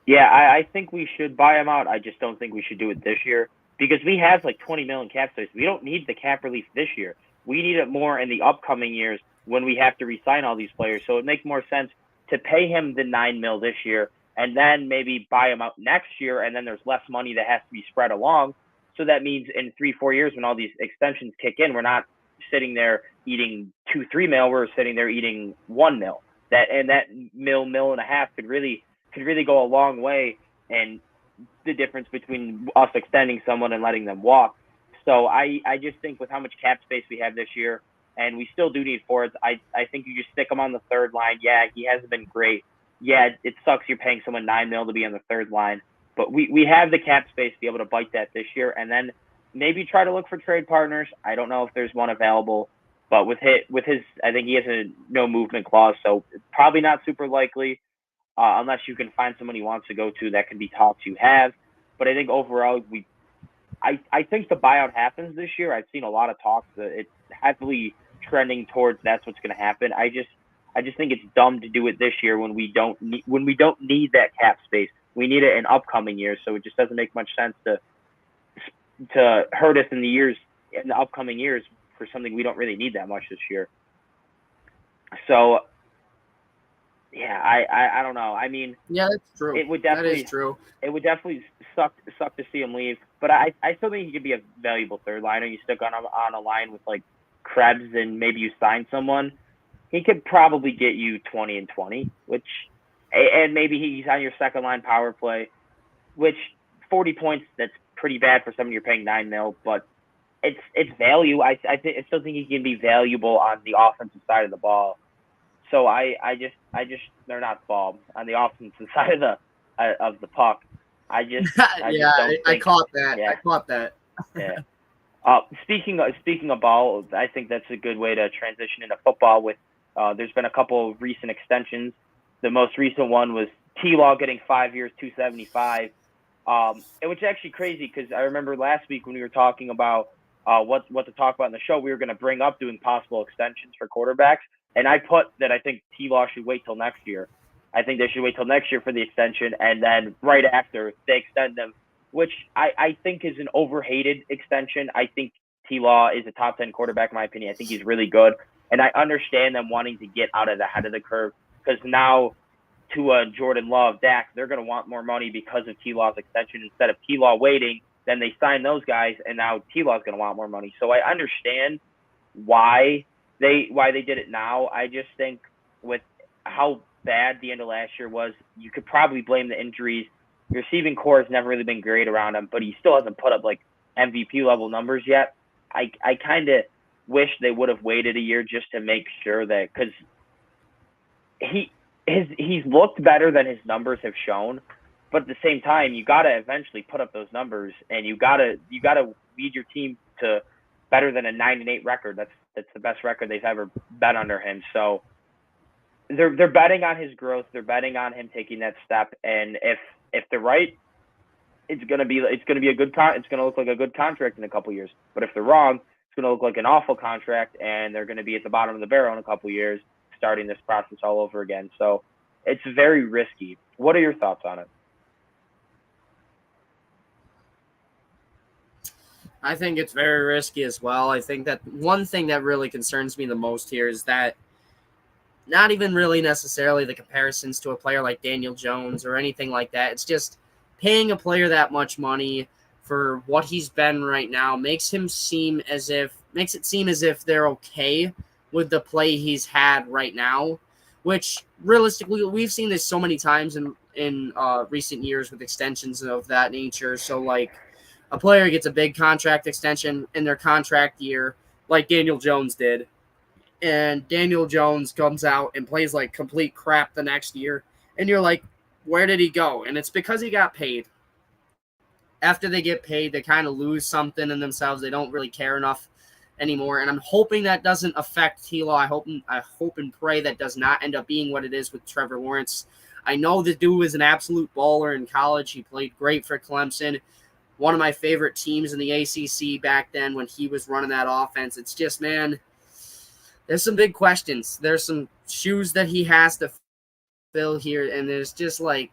Yeah, I think we should buy him out. I just don't think we should do it this year because we have like $20 million cap space. We don't need the cap relief this year. We need it more in the upcoming years when we have to re-sign all these players. So it makes more sense to pay him the $9 million this year and then maybe buy him out next year, and then there's less money that has to be spread along. So that means in 3-4 years when all these extensions kick in, we're not sitting there eating 2-3 mil. We're sitting there eating 1 mil. That $1.5 million could really go a long way and the difference between us extending someone and letting them walk. So I just think with how much cap space we have this year, and we still do need forwards, I think you just stick him on the third line. Yeah, he hasn't been great. Yeah, it sucks you're paying someone $9 million to be on the third line, but we have the cap space to be able to bite that this year, and then maybe try to look for trade partners. I don't know if there's one available, but with his, I think he has a no movement clause, so probably not super likely, unless you can find someone he wants to go to that can be talks you have. But I think overall, I think the buyout happens this year. I've seen a lot of talks that it's heavily trending towards that's what's going to happen. I just think it's dumb to do it this year when we don't need that cap space. We need it in upcoming years, so it just doesn't make much sense to hurt us in the upcoming years for something we don't really need that much this year. So yeah, I don't know. I mean, yeah, that's true. It would definitely, that is true. It would definitely suck to see him leave. But I still think he could be a valuable third liner. You stick on a line with like Krebs and maybe you sign someone. He could probably get you 20 and 20, and maybe he's on your second line power play, which 40 points, that's pretty bad for someone you're paying $9 million, but it's value. I still think he can be valuable on the offensive side of the ball. So I just they're not ball on the offensive side of the puck. I just I caught that. Yeah. I caught that. Yeah. Speaking of ball, I think that's a good way to transition into football. With there's been a couple of recent extensions. The most recent one was T-Law getting 5 years, $275. Which is actually crazy because I remember last week when we were talking about what to talk about in the show, we were going to bring up doing possible extensions for quarterbacks. And I put that I think T-Law should wait till next year. I think they should wait till next year for the extension, and then right after they extend them, which I think is an overhated extension. I think T-Law is a top 10 quarterback in my opinion. I think he's really good, and I understand them wanting to get out of the head of the curve because now to Jordan Love, Dak, they're going to want more money because of T-Law's extension. Instead of T-Law waiting, then they sign those guys, and now T-Law is going to want more money. So I understand why they did it now. I just think with how bad the end of last year was, you could probably blame the injuries. The receiving core has never really been great around him, but he still hasn't put up like MVP level numbers yet. I kind of wish they would have waited a year just to make sure that, because he's looked better than his numbers have shown, but at the same time, you got to eventually put up those numbers, and you got to lead your team to better than a 9-8 record. That's the best record they've ever bet under him. So they're betting on his growth. They're betting on him taking that step. And if they're right, it's gonna be a good it's gonna look like a good contract in a couple years. But if they're wrong, it's gonna look like an awful contract, and they're gonna be at the bottom of the barrel in a couple years, starting this process all over again. So it's very risky. What are your thoughts on it? I think it's very risky as well. I think that one thing that really concerns me the most here is that not even really necessarily the comparisons to a player like Daniel Jones or anything like that. It's just paying a player that much money for what he's been right now makes it seem as if they're okay with the play he's had right now, which realistically we've seen this so many times in recent years with extensions of that nature. So like, a player gets a big contract extension in their contract year, like Daniel Jones did, and Daniel Jones comes out and plays like complete crap the next year, and you're like, where did he go? And it's because he got paid. After they get paid, they kind of lose something in themselves. They don't really care enough anymore, and I'm hoping that doesn't affect T-Law. I hope and pray that does not end up being what it is with Trevor Lawrence. I know the dude was an absolute baller in college. He played great for Clemson. One of my favorite teams in the ACC back then when he was running that offense. It's just, man, there's some big questions. There's some shoes that he has to fill here, and there's just like,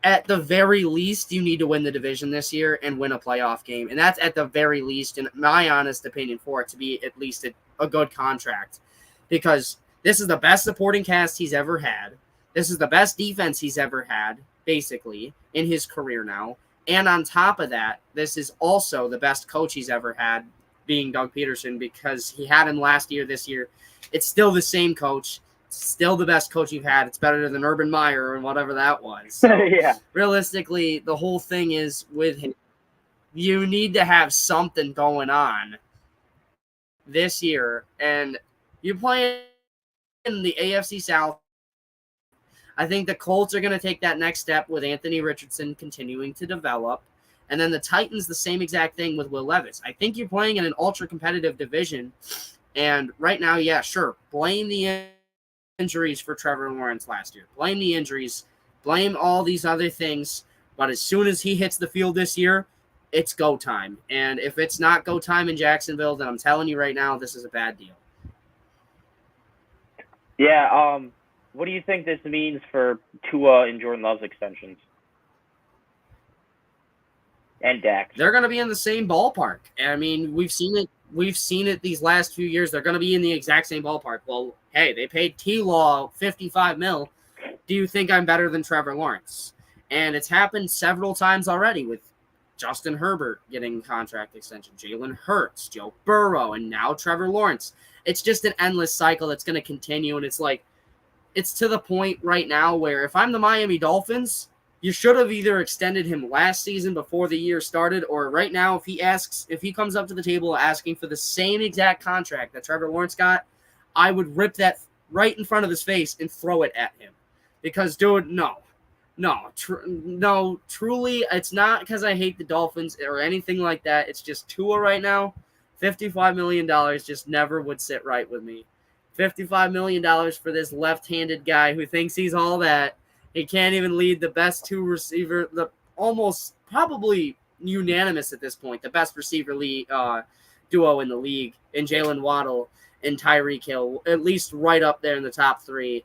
at the very least, you need to win the division this year and win a playoff game, and that's at the very least, in my honest opinion, for it to be at least a good contract, because this is the best supporting cast he's ever had. This is the best defense he's ever had, basically, in his career now. And on top of that, this is also the best coach he's ever had, being Doug Peterson, because he had him last year, this year. It's still the same coach. still the best coach you've had. It's better than Urban Meyer and whatever that was. So Yeah. realistically, the whole thing is with him, you need to have something going on this year. And you play in the AFC South. I think the Colts are going to take that next step with Anthony Richardson continuing to develop. And then the Titans, the same exact thing with Will Levis. I think you're playing in an ultra-competitive division. And right now, yeah, sure, blame the injuries for Trevor Lawrence last year. Blame the injuries. Blame all these other things. But as soon as he hits the field this year, it's go time. And if it's not go time in Jacksonville, then I'm telling you right now, this is a bad deal. Yeah, what do you think this means for Tua and Jordan Love's extensions? And Dak? They're going to be in the same ballpark. I mean, we've seen it these last few years. They're going to be in the exact same ballpark. Well, hey, they paid T-Law $55 million. Do you think I'm better than Trevor Lawrence? And it's happened several times already with Justin Herbert getting contract extension, Jalen Hurts, Joe Burrow, and now Trevor Lawrence. It's just an endless cycle that's going to continue, and it's like, it's to the point right now where if I'm the Miami Dolphins, you should have either extended him last season before the year started, or right now if he comes up to the table asking for the same exact contract that Trevor Lawrence got, I would rip that right in front of his face and throw it at him. Because, dude, truly, it's not because I hate the Dolphins or anything like that. It's just Tua right now, $55 million just never would sit right with me. $55 million for this left-handed guy who thinks he's all that. He can't even lead the best two receiver, the almost probably unanimous at this point, the best receiver duo in the league, in Jalen Waddle and Tyreek Hill, at least right up there in the top three.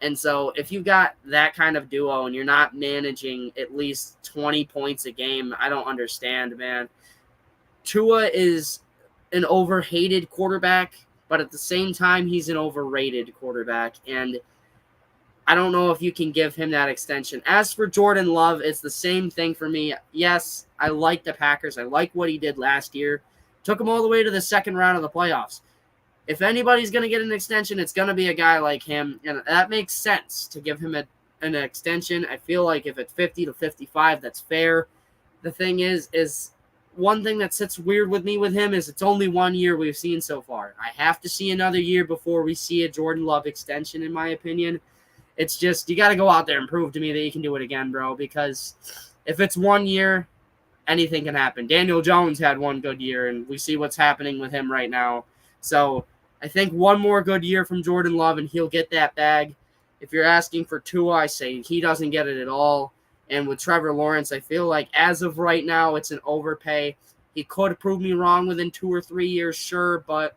And so if you got that kind of duo and you're not managing at least 20 points a game, I don't understand, man. Tua is an overhated quarterback, but at the same time, he's an overrated quarterback. And I don't know if you can give him that extension. As for Jordan Love, it's the same thing for me. Yes, I like the Packers. I like what he did last year. Took him all the way to the second round of the playoffs. If anybody's going to get an extension, it's going to be a guy like him. And that makes sense to give him an extension. I feel like if it's 50 to 55, that's fair. The thing is one thing that sits weird with me with him is it's only 1 year we've seen so far. I have to see another year before we see a Jordan Love extension, in my opinion. It's just, you got to go out there and prove to me that you can do it again, bro, because if it's 1 year, anything can happen. Daniel Jones had one good year, and we see what's happening with him right now. So I think one more good year from Jordan Love, and he'll get that bag. If you're asking for Tua, I say he doesn't get it at all. And with Trevor Lawrence, I feel like as of right now, it's an overpay. He could prove me wrong within 2 or 3 years, sure, but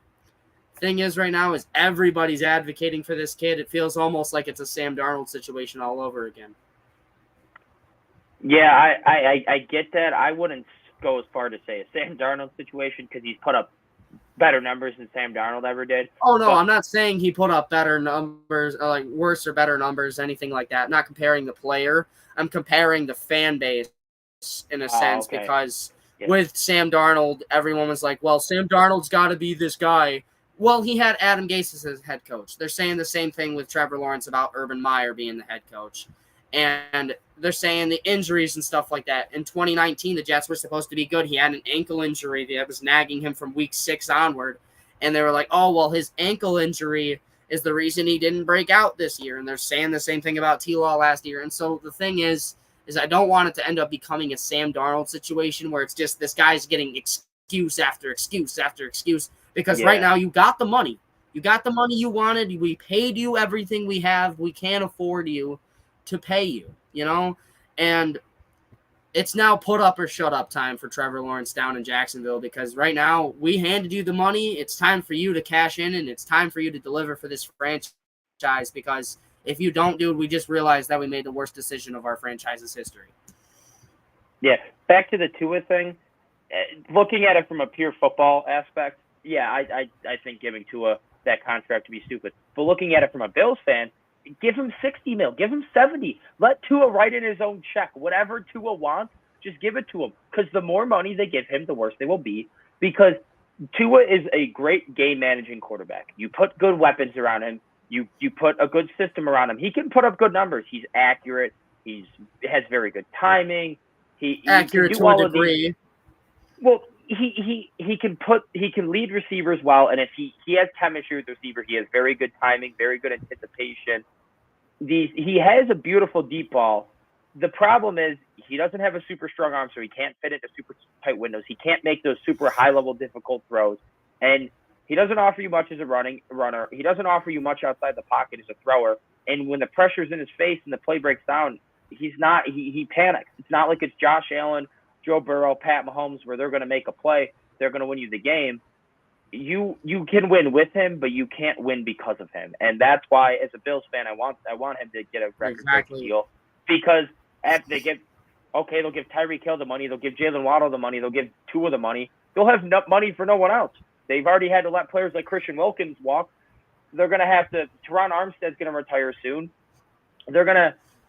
thing is right now is everybody's advocating for this kid. It feels almost like it's a Sam Darnold situation all over again. Yeah, I get that. I wouldn't go as far to say a Sam Darnold situation because he's put up better numbers than Sam Darnold ever did. Oh, no, I'm not saying he put up better numbers, or like worse or better numbers, anything like that. I'm not comparing the player. I'm comparing the fan base in a sense because with Sam Darnold, everyone was like, well, Sam Darnold's got to be this guy. Well, he had Adam Gase as his head coach. They're saying the same thing with Trevor Lawrence about Urban Meyer being the head coach. And they're saying the injuries and stuff like that. In 2019, the Jets were supposed to be good. He had an ankle injury that was nagging him from week 6 onward. And they were like, oh, well, his ankle injury is the reason he didn't break out this year. And they're saying the same thing about T-Law last year. And so the thing is I don't want it to end up becoming a Sam Darnold situation where it's just this guy's getting excuse after excuse after excuse. Because right now you got the money. You got the money you wanted. We paid you everything we have. We can't afford you to pay you, you know? And it's now put up or shut up time for Trevor Lawrence down in Jacksonville because right now we handed you the money. It's time for you to cash in, and it's time for you to deliver for this franchise because if you don't, dude, we just realized that we made the worst decision of our franchise's history. Yeah, back to the Tua thing. Looking at it from a pure football aspect, yeah, I think giving Tua that contract to be stupid. But looking at it from a Bills fan, give him $60 million, give him $70. Let Tua write in his own check. Whatever Tua wants, just give it to him. Because the more money they give him, the worse they will be. Because Tua is a great game managing quarterback. You put good weapons around him, You put a good system around him. He can put up good numbers. He's accurate. He has very good timing. He accurate can do to a all degree. Of these. Well, he can lead receivers well, and if he has chemistry with the receiver, he has very good timing, very good anticipation. He has a beautiful deep ball. The problem is he doesn't have a super strong arm, so he can't fit into super tight windows. He can't make those super high level difficult throws, and he doesn't offer you much as a runner. He doesn't offer you much outside the pocket as a thrower. And when the pressure's in his face and the play breaks down, he panics. It's not like it's Josh Allen, Joe Burrow, Pat Mahomes, where they're going to make a play, they're going to win you the game. You can win with him, but you can't win because of him. And that's why, as a Bills fan, I want him to get a record-breaking deal, because after they'll give Tyreek Hill the money, they'll give Jalen Waddle the money, they'll give Tua the money. They'll have money for no one else. They've already had to let players like Christian Wilkins walk. They're going to have to – Teron Armstead's going to retire soon. They're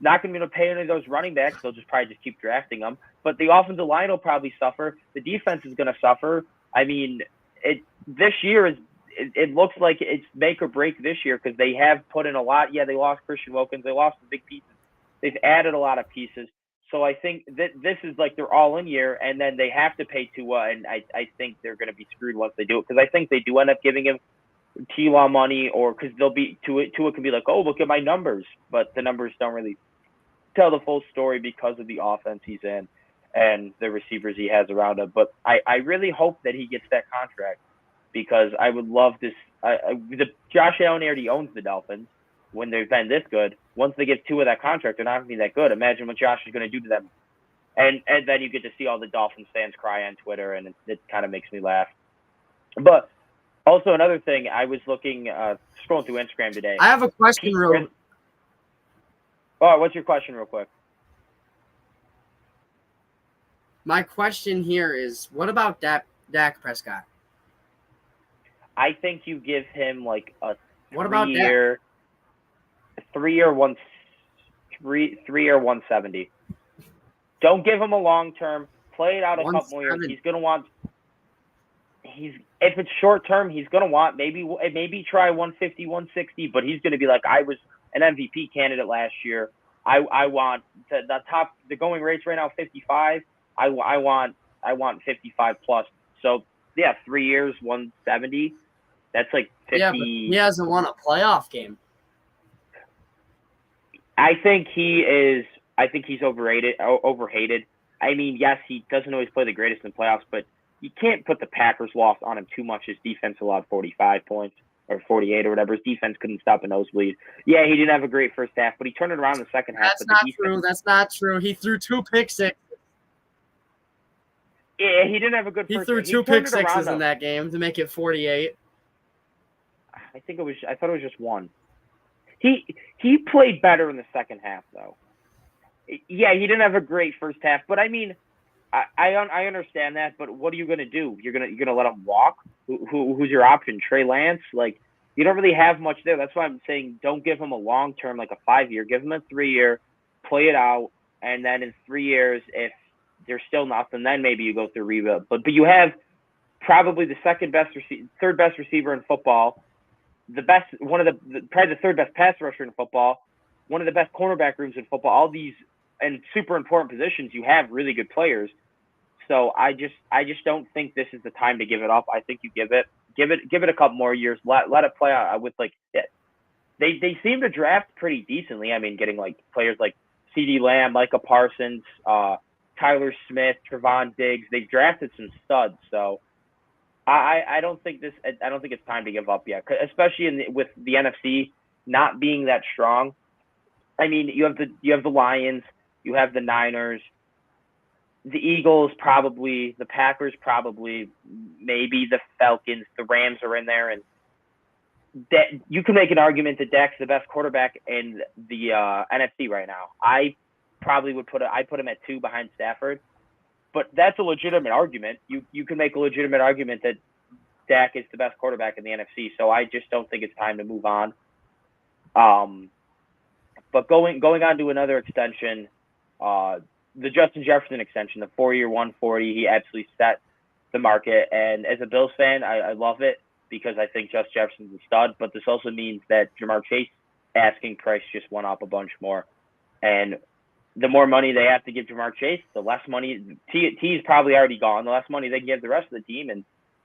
not going to be able to pay any of those running backs. They'll probably just keep drafting them. But the offensive line will probably suffer. The defense is going to suffer. I mean, this year it looks like it's make or break this year, because they have put in a lot. Yeah, they lost Christian Wilkins. They lost some big pieces. They've added a lot of pieces. So I think that this is like their all-in year, and then they have to pay Tua, and I think they're going to be screwed once they do it, because I think they do end up giving him T-Law money, or because they'll be Tua can be like, oh, look at my numbers, but the numbers don't really tell the full story because of the offense he's in and the receivers he has around him. But I really hope that he gets that contract, because I would love this. Josh Allen already owns the Dolphins when they've been this good. Once they get Tua that contract, they're not going to be that good. Imagine what Josh is going to do to them. And then you get to see all the Dolphins fans cry on Twitter, and it kind of makes me laugh. But also another thing, I was looking, scrolling through Instagram today. I have a question what's your question real quick? My question here is, what about Dak Prescott? I think you give him like a what about 3-year 170. Don't give him a long term. Play it out a couple more years. He's gonna want. If it's short term, he's gonna want maybe try 150, 160. But he's gonna be like, I was an MVP candidate last year. I want the top. The going rates right now 55. I want 55 plus. So yeah, 3 years 170. That's like 50. Yeah, but he hasn't won a playoff game. I think he's overhated. I mean, yes, he doesn't always play the greatest in playoffs, but you can't put the Packers' loss on him too much. His defense allowed 45 points or 48 or whatever. His defense couldn't stop a nosebleed. Yeah, he didn't have a great first half, but he turned it around in the second half. That's not true. He threw 2 pick sixes. Yeah, he didn't have a good first half. He threw 2 pick sixes in that game to make it 48. I thought it was just 1. He played better in the second half, though. Yeah, he didn't have a great first half, but I mean, I understand that. But what are you gonna do? You're gonna let him walk? Who's your option? Trey Lance? Like, you don't really have much there. That's why I'm saying don't give him a long term, like a 5-year. Give him a 3-year, play it out, and then in 3 years, if there's still nothing, then maybe you go through rebuild. But you have probably the third best receiver in football. Probably the third best pass rusher in football, one of the best cornerback rooms in football. All these and super important positions, you have really good players. So I just don't think this is the time to give it up. I think you give it a couple more years. Let it play out with they seem to draft pretty decently. I mean, getting like players like CeeDee Lamb, Micah Parsons, Tyler Smith, Trevon Diggs. They've drafted some studs. So I don't think it's time to give up yet, especially with the NFC not being that strong. I mean, you have the Lions, you have the Niners, the Eagles probably, the Packers probably, maybe the Falcons, the Rams are in there, and you can make an argument that Dak's the best quarterback in the NFC right now. I probably would put him at 2 behind Stafford. But that's a legitimate argument. You can make a legitimate argument that Dak is the best quarterback in the NFC. So I just don't think it's time to move on. But going on to another extension, the Justin Jefferson extension, the 4-year 140, he absolutely set the market. And as a Bills fan, I love it. because I think Justin Jefferson's a stud, but this also means that Jamar Chase asking price just went up a bunch more. And the more money they have to give Jamar Chase, the less money T's probably already gone, the less money they can give the rest of the team, and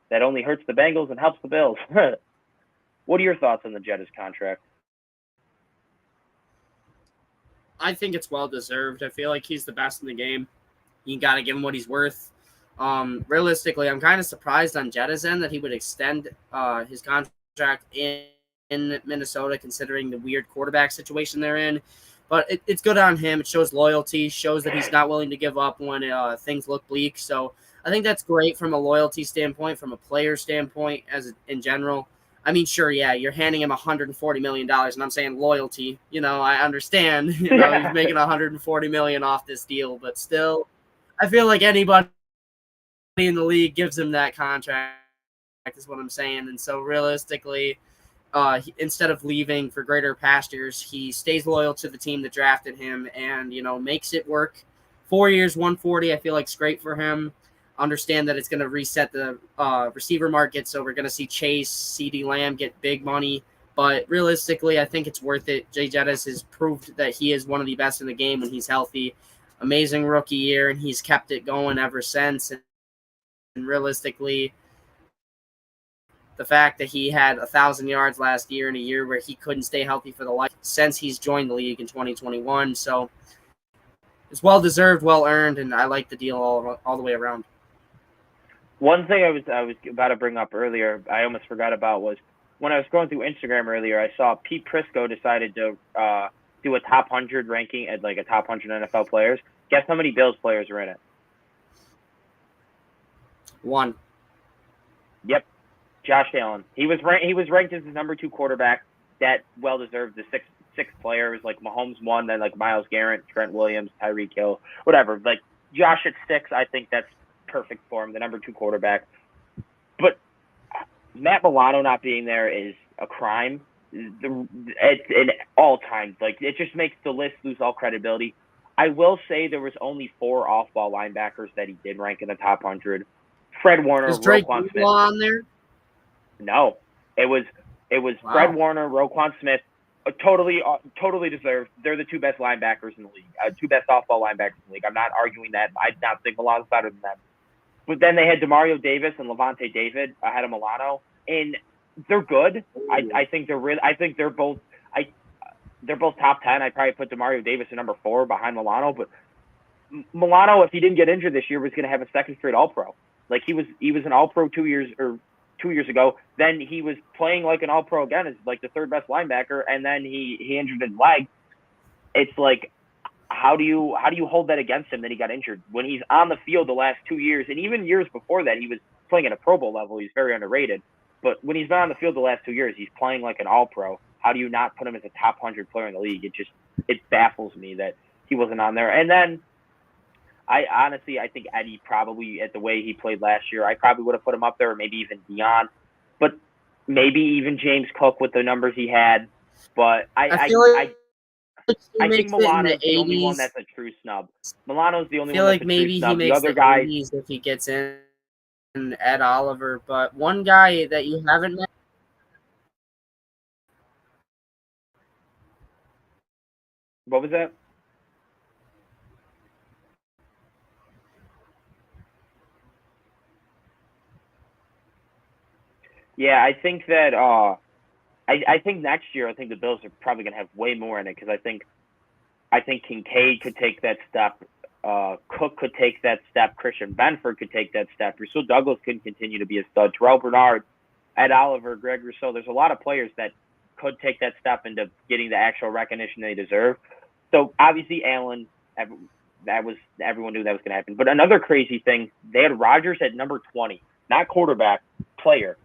that only hurts the Bengals and helps the Bills. What are your thoughts on the Jettas contract? I think it's well deserved. I feel like he's the best in the game. You got to give him what he's worth. Realistically, I'm kind of surprised on Jetta's end that he would extend his contract in Minnesota, considering the weird quarterback situation they're in. But it's good on him. It shows loyalty, shows that he's not willing to give up when things look bleak. So I think that's great from a loyalty standpoint, from a player standpoint, as in general. I mean, sure, yeah, you're handing him $140 million, and I'm saying loyalty. I understand. He's making $140 million off this deal, but still, I feel like anybody in the league gives him that contract, is what I'm saying. And so realistically, instead of leaving for greater pastures, he stays loyal to the team that drafted him and, makes it work. 4 years, 140, I feel like it's great for him. Understand that it's going to reset the receiver market, so we're going to see Chase, CeeDee Lamb get big money. But realistically, I think it's worth it. Jay Jettis has proved that he is one of the best in the game when he's healthy. Amazing rookie year, and he's kept it going ever since. And realistically, the fact that he had 1,000 yards last year in a year where he couldn't stay healthy for the life since he's joined the league in 2021. So it's well-deserved, well-earned, and I like the deal all the way around. One thing I was about to bring up earlier, I almost forgot about, was when I was going through Instagram earlier, I saw Pete Prisco decided to do a top 100 ranking at like a top 100 NFL players. Guess how many Bills players are in it? 1. Yep, Josh Allen. He was ranked as the number 2 quarterback. That well deserved. The sixth players like Mahomes 1, then like Myles Garrett, Trent Williams, Tyreek Hill, whatever. Like Josh at 6, I think that's perfect for him, the number 2 quarterback. But Matt Milano not being there is a crime. It's in all times. Like, it just makes the list lose all credibility. I will say there was only 4 off-ball linebackers that he did rank in the top 100. Fred Warner, Is Drake Roquan Smith on there? No, it was wow. Fred Warner, Roquan Smith, totally deserved. They're the 2 best linebackers in the league, 2 best off-ball linebackers in the league. I'm not arguing that. I not think Milano's better than them. But then they had Demario Davis and Levante David ahead of Milano, and they're good. I think they're really. I think they're both. They're both top 10. I'd probably put Demario Davis at number 4 behind Milano, but Milano, if he didn't get injured this year, was going to have a second straight All-Pro. Like he was an All-Pro 2 years ago. Then he was playing like an All-Pro again as like the 3rd best linebacker, and then he injured his leg. It's like, how do you hold that against him that he got injured when he's on the field the last 2 years, and even years before that he was playing at a Pro Bowl level. He's very underrated, but when he's been on the field the last 2 years, he's playing like an All-Pro. How do you not put him as a top 100 player in the league? It baffles me that he wasn't on there. And then I think Eddie probably, at the way he played last year, I probably would have put him up there, or maybe even beyond. But maybe even James Cook with the numbers he had. But I think Milano's the only one that's a true snub. Milano's the only one that's a true snub. The other guys, if he gets in, Ed Oliver. But one guy that you haven't met. What was that? Yeah, I think that I think next year, I think the Bills are probably going to have way more in it, because I think Kincaid could take that step. Cook could take that step. Christian Benford could take that step. Rasul Douglas could continue to be a stud. Terrell Bernard, Ed Oliver, Greg Rousseau. There's a lot of players that could take that step into getting the actual recognition they deserve. So obviously Allen, everyone knew that was going to happen. But another crazy thing, they had Rodgers at number 20, not quarterback, player.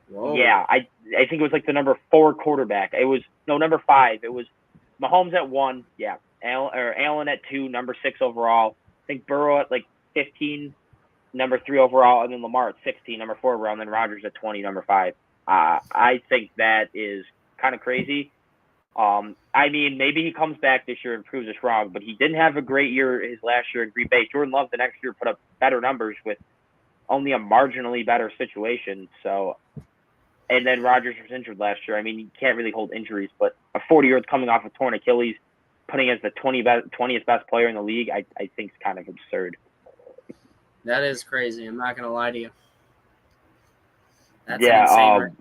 Whoa. Yeah, I think it was like the number 4 quarterback. It was number 5. It was Mahomes at 1. Yeah, Allen at 2, number 6 overall. I think Burrow at like 15, number 3 overall, and then Lamar at 16, number 4 overall, and then Rodgers at 20, number 5. I think that is kind of crazy. I mean, maybe he comes back this year and proves us wrong, but he didn't have a great year his last year in Green Bay. Jordan Love the next year put up better numbers with only a marginally better situation. So, and then Rodgers was injured last year. I mean, you can't really hold injuries, but a 40-year-old coming off a torn Achilles, putting as the 20th best player in the league, I think is kind of absurd. That is crazy. I'm not going to lie to you. That's yeah, insane.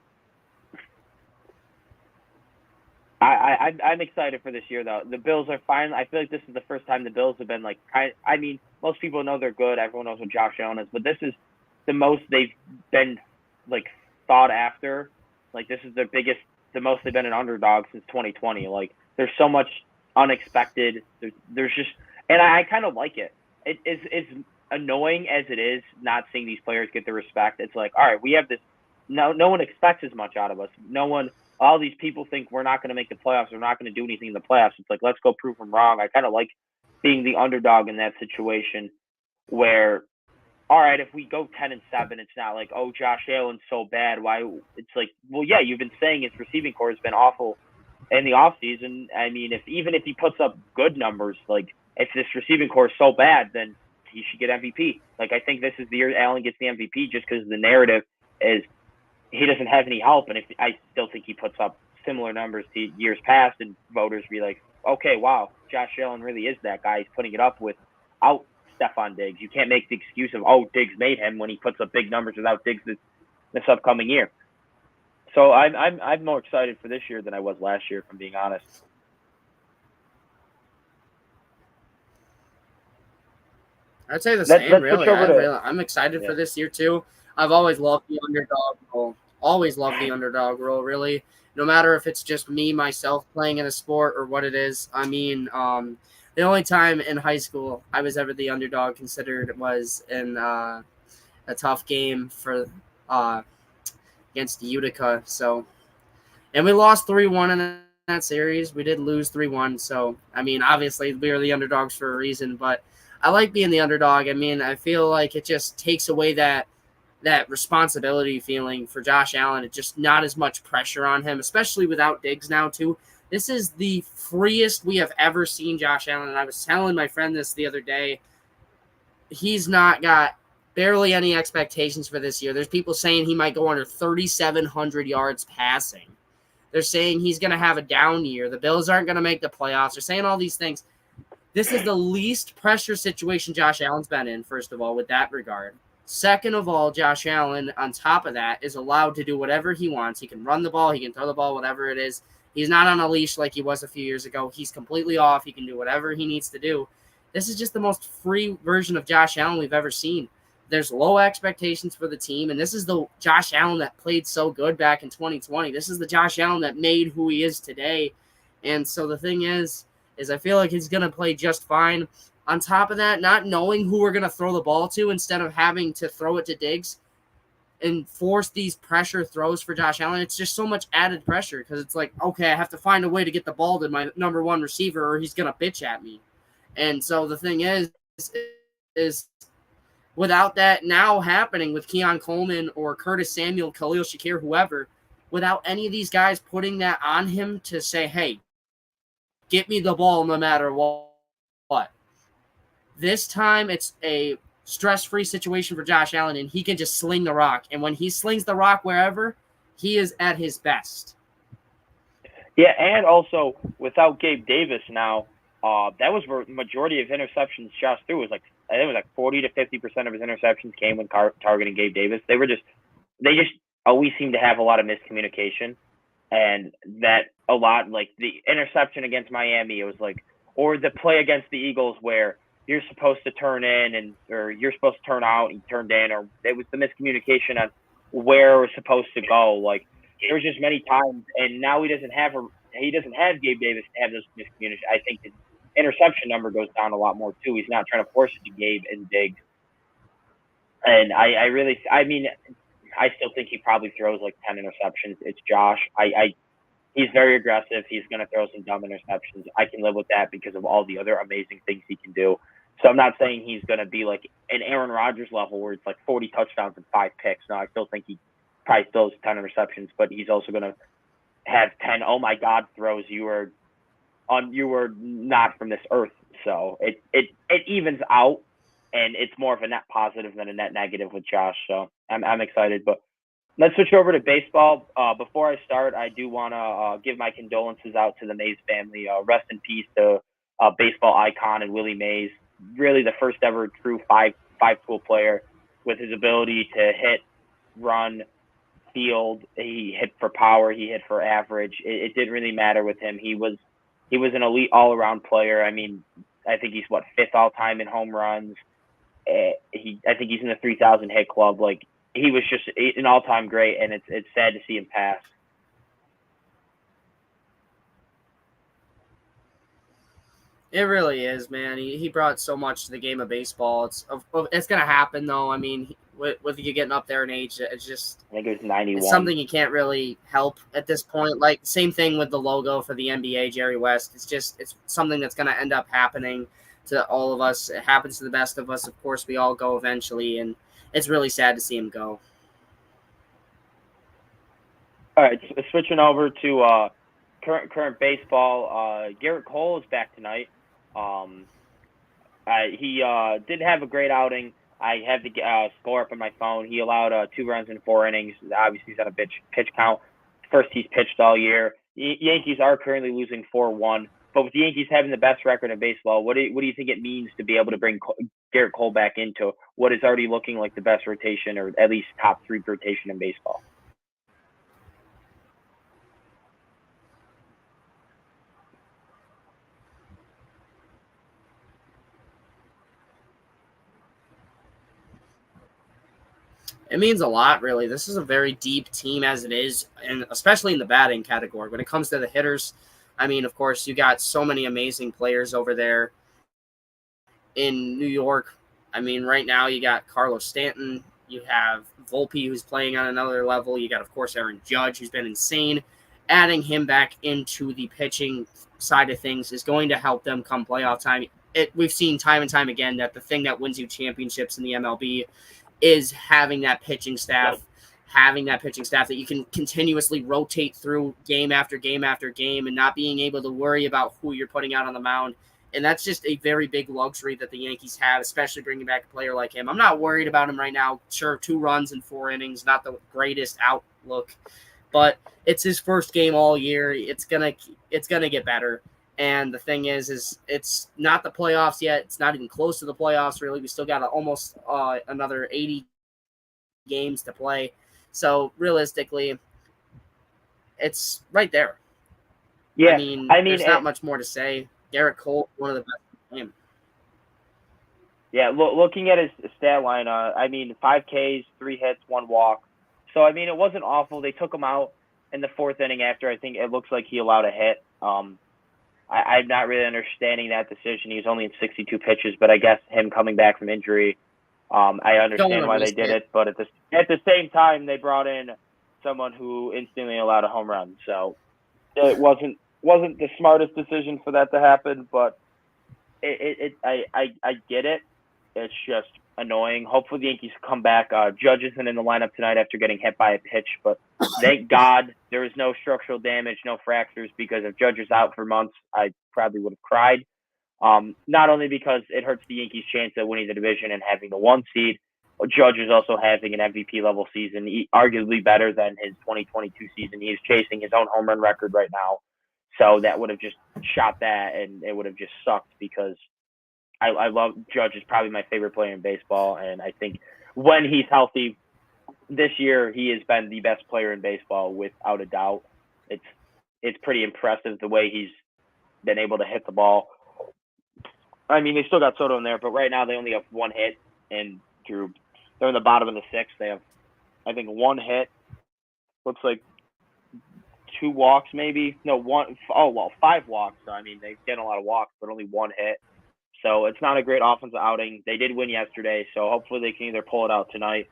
I'm excited for this year, though. The Bills are fine. I feel like this is the first time the Bills have been like, I mean, most people know they're good. Everyone knows what Josh Allen is, but this is the most they've been like thought after. Like this is the most they've been an underdog since 2020. Like there's so much unexpected. There's just, and I kind of like it. It's annoying as it is not seeing these players get the respect. It's like, all right, we have this. No one expects as much out of us. All these people think we're not going to make the playoffs. We're not going to do anything in the playoffs. It's like, let's go prove them wrong. I kind of like being the underdog in that situation where, all right, if we go 10-7, it's not like, oh, Josh Allen's so bad. Why? It's like, well, yeah, you've been saying his receiving core has been awful in the offseason. I mean, even if he puts up good numbers, like if this receiving core is so bad, then he should get MVP. Like I think this is the year Allen gets the MVP just because the narrative is he doesn't have any help, and if I still think he puts up similar numbers to years past, and voters be like, okay, wow, Josh Allen really is that guy. He's putting it up without Stephon Diggs. You can't make the excuse of, oh, Diggs made him when he puts up big numbers without Diggs this upcoming year. So I'm more excited for this year than I was last year, if I'm being honest. I'd say the same, really. I'm excited for this year, too. I've always loved the underdog role. Always loved the underdog role, really. No matter if it's just me, myself, playing in a sport or what it is. I mean, the only time in high school I was ever the underdog considered was in a tough game for against Utica. So, and we lost 3-1 in that series. We did lose 3-1. So, I mean, obviously we were the underdogs for a reason, but I like being the underdog. I mean, I feel like it just takes away that responsibility feeling for Josh Allen. It's just not as much pressure on him, especially without Diggs now, too. This is the freest we have ever seen Josh Allen, and I was telling my friend this the other day. He's not got barely any expectations for this year. There's people saying he might go under 3,700 yards passing. They're saying he's going to have a down year. The Bills aren't going to make the playoffs. They're saying all these things. This is the least pressure situation Josh Allen's been in, first of all, with that regard. Second of all, Josh Allen, on top of that, is allowed to do whatever he wants. He can run the ball. He can throw the ball, whatever it is. He's not on a leash like he was a few years ago. He's completely off. He can do whatever he needs to do. This is just the most free version of Josh Allen we've ever seen. There's low expectations for the team, and this is the Josh Allen that played so good back in 2020. This is the Josh Allen that made who he is today. And so the thing is I feel like he's going to play just fine. On top of that, not knowing who we're going to throw the ball to instead of having to throw it to Diggs and force these pressure throws for Josh Allen, it's just so much added pressure because it's like, okay, I have to find a way to get the ball to my number one receiver or he's going to bitch at me. And so the thing is without that now happening with Keon Coleman or Curtis Samuel, Khalil Shakir, whoever, without any of these guys putting that on him to say, hey, get me the ball no matter what. This time it's a stress-free situation for Josh Allen, and he can just sling the rock. And when he slings the rock wherever, he is at his best. Yeah, and also without Gabe Davis now, that was where the majority of interceptions Josh threw. I think it was like 40 to 50% of his interceptions came when targeting Gabe Davis. They just always seem to have a lot of miscommunication, and that a lot, like the interception against Miami, it was like, or the play against the Eagles where you're supposed to turn in or you're supposed to turn out and turned in, or it was the miscommunication on where we're supposed to go. Like there was just many times, and now he doesn't have Gabe Davis to have those miscommunications. I think his interception number goes down a lot more too. He's not trying to force it to Gabe and Diggs. And I still think he probably throws like 10 interceptions. It's Josh. He's very aggressive. He's going to throw some dumb interceptions. I can live with that because of all the other amazing things he can do. So I'm not saying he's going to be like an Aaron Rodgers level where it's like 40 touchdowns and 5 picks. No, I still think he probably throws 10 interceptions, but he's also going to have 10 oh my God throws. You were not from this earth. So it evens out. and it's more of a net positive than a net negative with Josh. So I'm excited. But let's switch over to baseball. Before I start, I do want to give my condolences out to the Mays family. Rest in peace to baseball icon and Willie Mays. Really the first ever true five-tool player with his ability to hit, run, field. He hit for power. He hit for average. It didn't really matter with him. He was an elite all-around player. I mean, I think he's fifth all-time in home runs. I think he's in the 3,000 hit club. Like, he was just an all-time great, and it's sad to see him pass. It really is, man. He brought so much to the game of baseball. It's going to happen, though. I mean, with you getting up there in age, it's just, I think it was 91. It's something you can't really help at this point. Like, same thing with the logo for the NBA, Jerry West. It's something that's going to end up happening to all of us. It happens to the best of us. Of course, we all go eventually, and it's really sad to see him go. All right, switching over to current baseball. Garrett Cole is back tonight. He didn't have a great outing. I have the score up on my phone. He allowed 2 runs in 4 innings. Obviously, he's on a pitch count. First he's pitched all year. Yankees are currently losing 4-1. But with the Yankees having the best record in baseball, what do you think it means to be able to bring Garrett Cole back into what is already looking like the best rotation, or at least top 3 rotation in baseball? It means a lot, really. This is a very deep team as it is, and especially in the batting category. When it comes to the hitters, I mean, of course, you got so many amazing players over there in New York. I mean, right now you got Carlos Stanton. You have Volpe, who's playing on another level. You got, of course, Aaron Judge, who's been insane. Adding him back into the pitching side of things is going to help them come playoff time. We've seen time and time again that the thing that wins you championships in the MLB is having that pitching staff, that you can continuously rotate through game after game after game, and not being able to worry about who you're putting out on the mound. And that's just a very big luxury that the Yankees have, especially bringing back a player like him. I'm not worried about him right now. Sure, 2 runs in 4 innings, not the greatest outlook, but it's his first game all year. It's gonna get better. And the thing is it's not the playoffs yet. It's not even close to the playoffs, really. We still got almost another 80 games to play. So, realistically, it's right there. Yeah, I mean there's not much more to say. Garrett Cole, one of the best in the game. Yeah, looking at his stat line, 5 Ks, 3 hits, 1 walk. So, I mean, it wasn't awful. They took him out in the 4th inning after, I think it looks like he allowed a hit. I'm not really understanding that decision. He was only in 62 pitches, but I guess him coming back from injury, I understand why they did it. But at the same time, they brought in someone who instantly allowed a home run. So it wasn't the smartest decision for that to happen. But I get it. It's just annoying. Hopefully the Yankees come back. Judge isn't in the lineup tonight after getting hit by a pitch, but thank God there was no structural damage, no fractures, because if Judge is out for months, I probably would have cried. Not only because it hurts the Yankees' chance of winning the division and having the 1 seed, but Judge is also having an MVP level season, arguably better than his 2022 season. He is chasing his own home run record right now. So that would have just shot that, and it would have just sucked, because I love Judge. Is probably my favorite player in baseball, and I think when he's healthy this year, he has been the best player in baseball without a doubt. It's pretty impressive the way he's been able to hit the ball. I mean, they still got Soto in there, but right now they only have 1 hit, and they're in the bottom of the 6th. They have, I think, 1 hit. Looks like 2 walks, maybe. No, 1. Oh, well, 5 walks. So, I mean, they get a lot of walks, but only 1 hit. So it's not a great offensive outing. They did win yesterday, so hopefully they can either pull it out tonight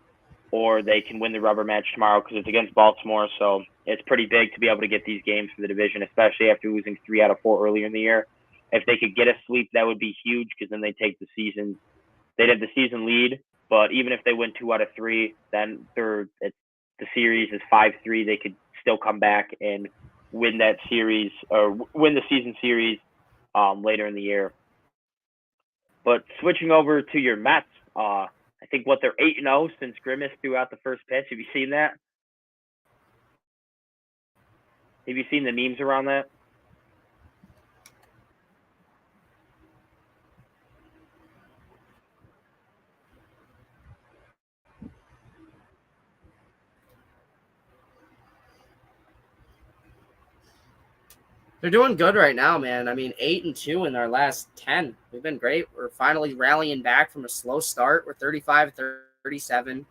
or they can win the rubber match tomorrow, because it's against Baltimore. So it's pretty big to be able to get these games for the division, especially after losing 3 out of 4 earlier in the year. If they could get a sweep, that would be huge, because then they take the season. They'd have the season lead, but even if they win 2 out of 3, then the series is 5-3. They could still come back and win that series, or win the season series later in the year. But switching over to your Mets, I think they're 8-0 since Grimace threw out the first pitch. Have you seen that? Have you seen the memes around that? They're doing good right now, man. I mean, 8-2 in our last 10. We've been great. We're finally rallying back from a slow start. We're 35-37.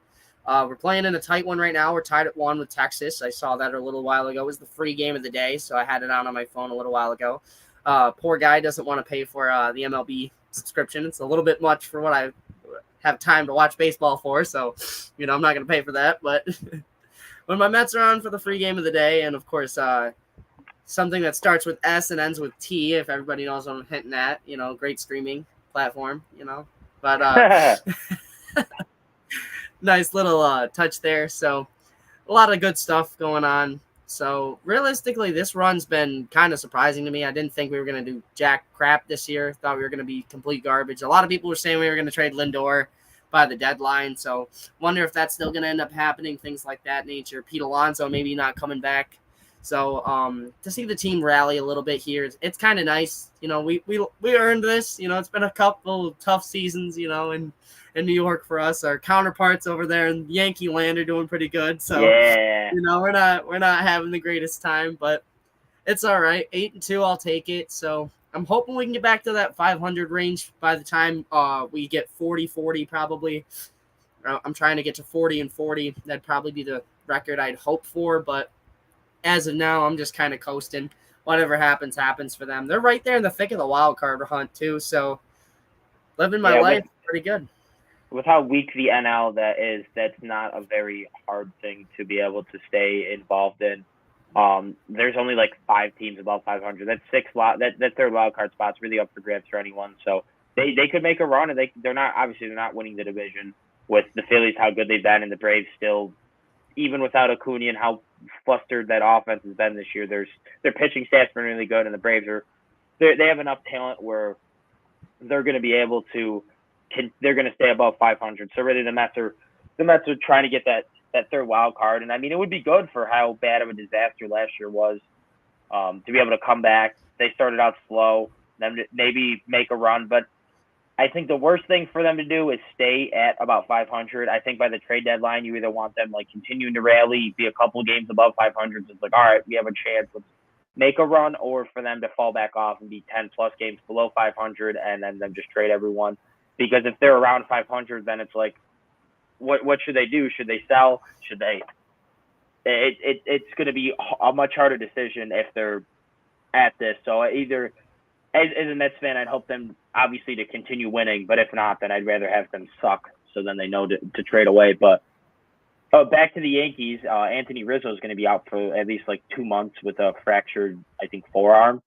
We're playing in a tight one right now. We're tied at 1 with Texas. I saw that a little while ago. It was the free game of the day, so I had it on my phone a little while ago. Poor guy doesn't want to pay for the MLB subscription. It's a little bit much for what I have time to watch baseball for, so I'm not going to pay for that. But when my Mets are on for the free game of the day, and of course, something that starts with S and ends with T, if everybody knows what I'm hinting at, great streaming platform, but nice little touch there. So a lot of good stuff going on. So realistically, this run's been kind of surprising to me. I didn't think we were going to do jack crap this year. Thought we were going to be complete garbage. A lot of people were saying we were going to trade Lindor by the deadline. So wonder if that's still going to end up happening, things like that nature. Pete Alonso maybe not coming back. So to see the team rally a little bit here, it's kind of nice. We earned this. It's been a couple tough seasons, in New York for us. Our counterparts over there in Yankee land are doing pretty good. So yeah. we're not having the greatest time, but it's all right. 8-2, I'll take it. So I'm hoping we can get back to that 500 range by the time we get 40-40 probably. I'm trying to get to 40-40. That'd probably be the record I'd hope for, but as of now, I'm just kind of coasting. Whatever happens, happens for them. They're right there in the thick of the wild card hunt, too. So living my life pretty good. With how weak the NL that is, that's not a very hard thing to be able to stay involved in. There's only like 5 teams above 500. That's their wild card spots really up for grabs for anyone. So they could make a run, and they're not winning the division with the Phillies, how good they've been, and the Braves still, even without Acuna and how flustered that offense has been this year, their pitching staff's been really good, and the Braves they have enough talent where they're going to be able to they're going to stay above 500. So really, the Mets are trying to get that third wild card, and I mean it would be good for how bad of a disaster last year was to be able to come back. They started out slow, then maybe make a run, but I think the worst thing for them to do is stay at about 500. I think by the trade deadline, you either want them like continuing to rally, be a couple games above 500. It's like, all right, we have a chance. Let's make a run, or for them to fall back off and be 10 plus games below 500 and then them just trade everyone. Because if they're around 500, then it's like, what should they do? Should they sell? Should they? It's going to be a much harder decision if they're at this. So either as a Mets fan, I'd hope them obviously to continue winning, but if not, then I'd rather have them suck so then they know to trade away. But back to the Yankees, Anthony Rizzo is going to be out for at least like 2 months with a fractured, I think, forearm.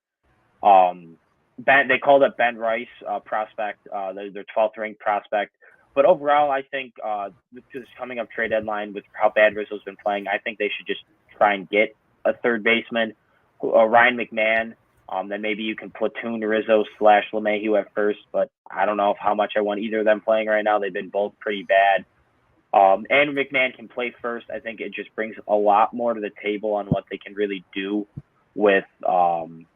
They called up Ben Rice, prospect, their 12th ranked prospect. But overall, I think this coming up trade deadline with how bad Rizzo's been playing, I think they should just try and get a third baseman, Ryan McMahon. Then maybe you can platoon Rizzo / LeMahieu at first, but I don't know how much I want either of them playing right now. They've been both pretty bad. And McMahon can play first. I think it just brings a lot more to the table on what they can really do with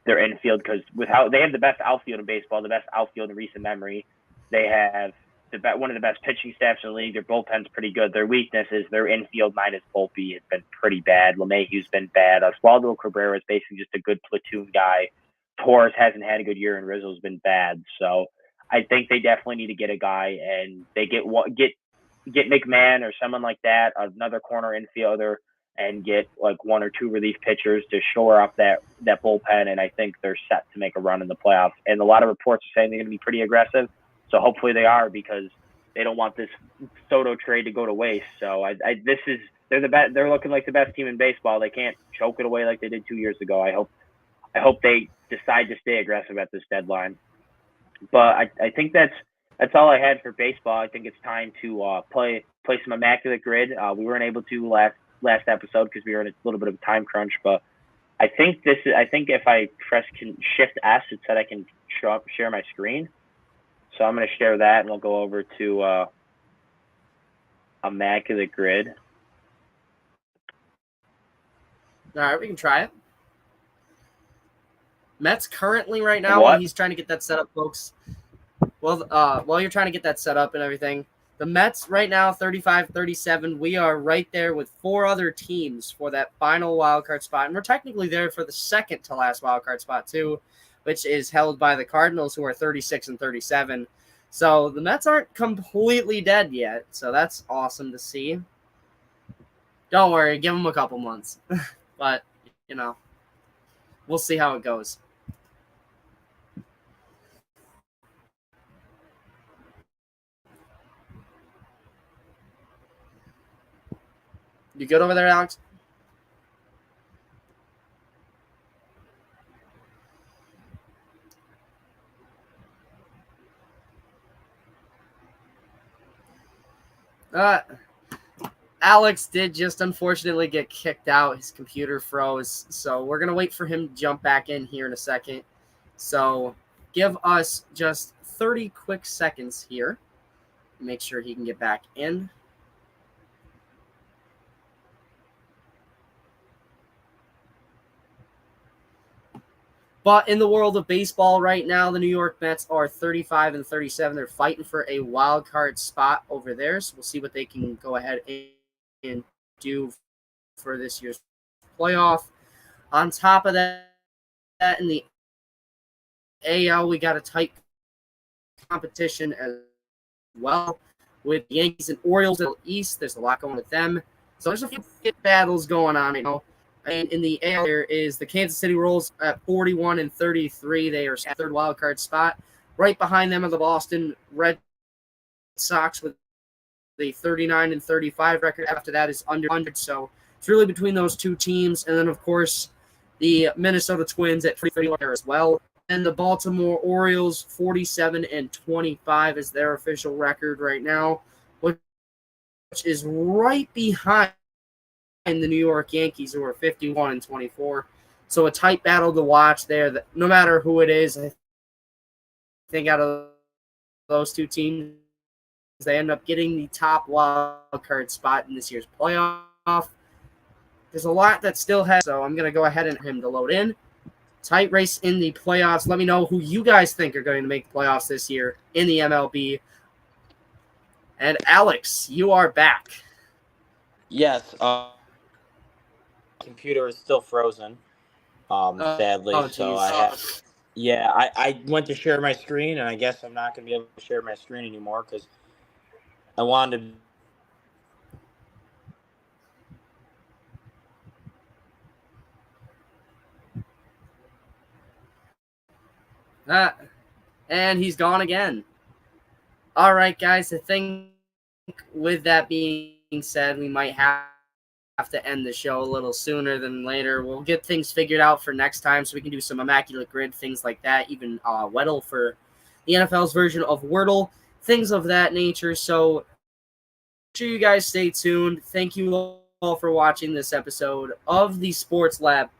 their infield, because with how they have the best outfield in baseball, the best outfield in recent memory. They have one of the best pitching staffs in the league. Their bullpen's pretty good. Their weakness is their infield minus Volpe has been pretty bad. LeMahieu's been bad. Oswaldo Cabrera is basically just a good platoon guy. Torres hasn't had a good year, and Rizzo's been bad. So I think they definitely need to get a guy, and they get McMahon or someone like that, another corner infielder, and get like 1 or 2 relief pitchers to shore up that bullpen. And I think they're set to make a run in the playoffs. And a lot of reports are saying they're going to be pretty aggressive. So hopefully they are, because they don't want this Soto trade to go to waste. So they're the best. They're looking like the best team in baseball. They can't choke it away like they did 2 years ago. I hope they decide to stay aggressive at this deadline. But I think that's all I had for baseball. I think it's time to play some Immaculate Grid. We weren't able to last episode because we were in a little bit of a time crunch. But I think if I press Shift S, it said I can share my screen. So I'm going to share that, and we'll go over to Immaculate Grid. All right, we can try it. Mets currently right now, while he's trying to get that set up, folks. Well, while you're trying to get that set up and everything, the Mets right now, 35-37. We are right there with 4 other teams for that final wildcard spot. And we're technically there for the second to last wildcard spot, too, which is held by the Cardinals, who are 36-37. So the Mets aren't completely dead yet. So that's awesome to see. Don't worry, give them a couple months. But, we'll see how it goes. You good over there, Alex? Alex did just unfortunately get kicked out. His computer froze. So we're going to wait for him to jump back in here in a second. So give us just 30 quick seconds here. Make sure he can get back in. But in the world of baseball right now, the New York Mets are 35-37. They're fighting for a wild card spot over there. So we'll see what they can go ahead and do for this year's playoff. On top of that, in the AL, we got a tight competition as well with the Yankees and Orioles in the East. There's a lot going with them. So there's a few battles going on right now. And in the AL, there is the Kansas City Royals at 41-33. They are at third wild card spot. Right behind them are the Boston Red Sox with the 39-35 record. After that is under 100. So it's really between those two teams. And then, of course, the Minnesota Twins at 31 there as well. And the Baltimore Orioles, 47-25 is their official record right now, which is right behind the New York Yankees, who are 51-24. So a tight battle to watch there. That no matter who it is, I think out of those two teams, they end up getting the top wild card spot in this year's playoff. There's a lot that still has, so I'm going to go ahead and him to load in. Tight race in the playoffs. Let me know who you guys think are going to make the playoffs this year in the MLB. And Alex, you are back. Yes. Computer is still frozen. Sadly. So I went to share my screen, and I guess I'm not going to be able to share my screen anymore because I wanted to. And he's gone again. All right, guys. I think with that being said, we might have to end the show a little sooner than later. We'll get things figured out for next time so we can do some Immaculate Grid, things like that, even Weddle for the NFL's version of Wordle, things of that nature. So make sure you guys stay tuned. Thank you all for watching this episode of the Sports Lab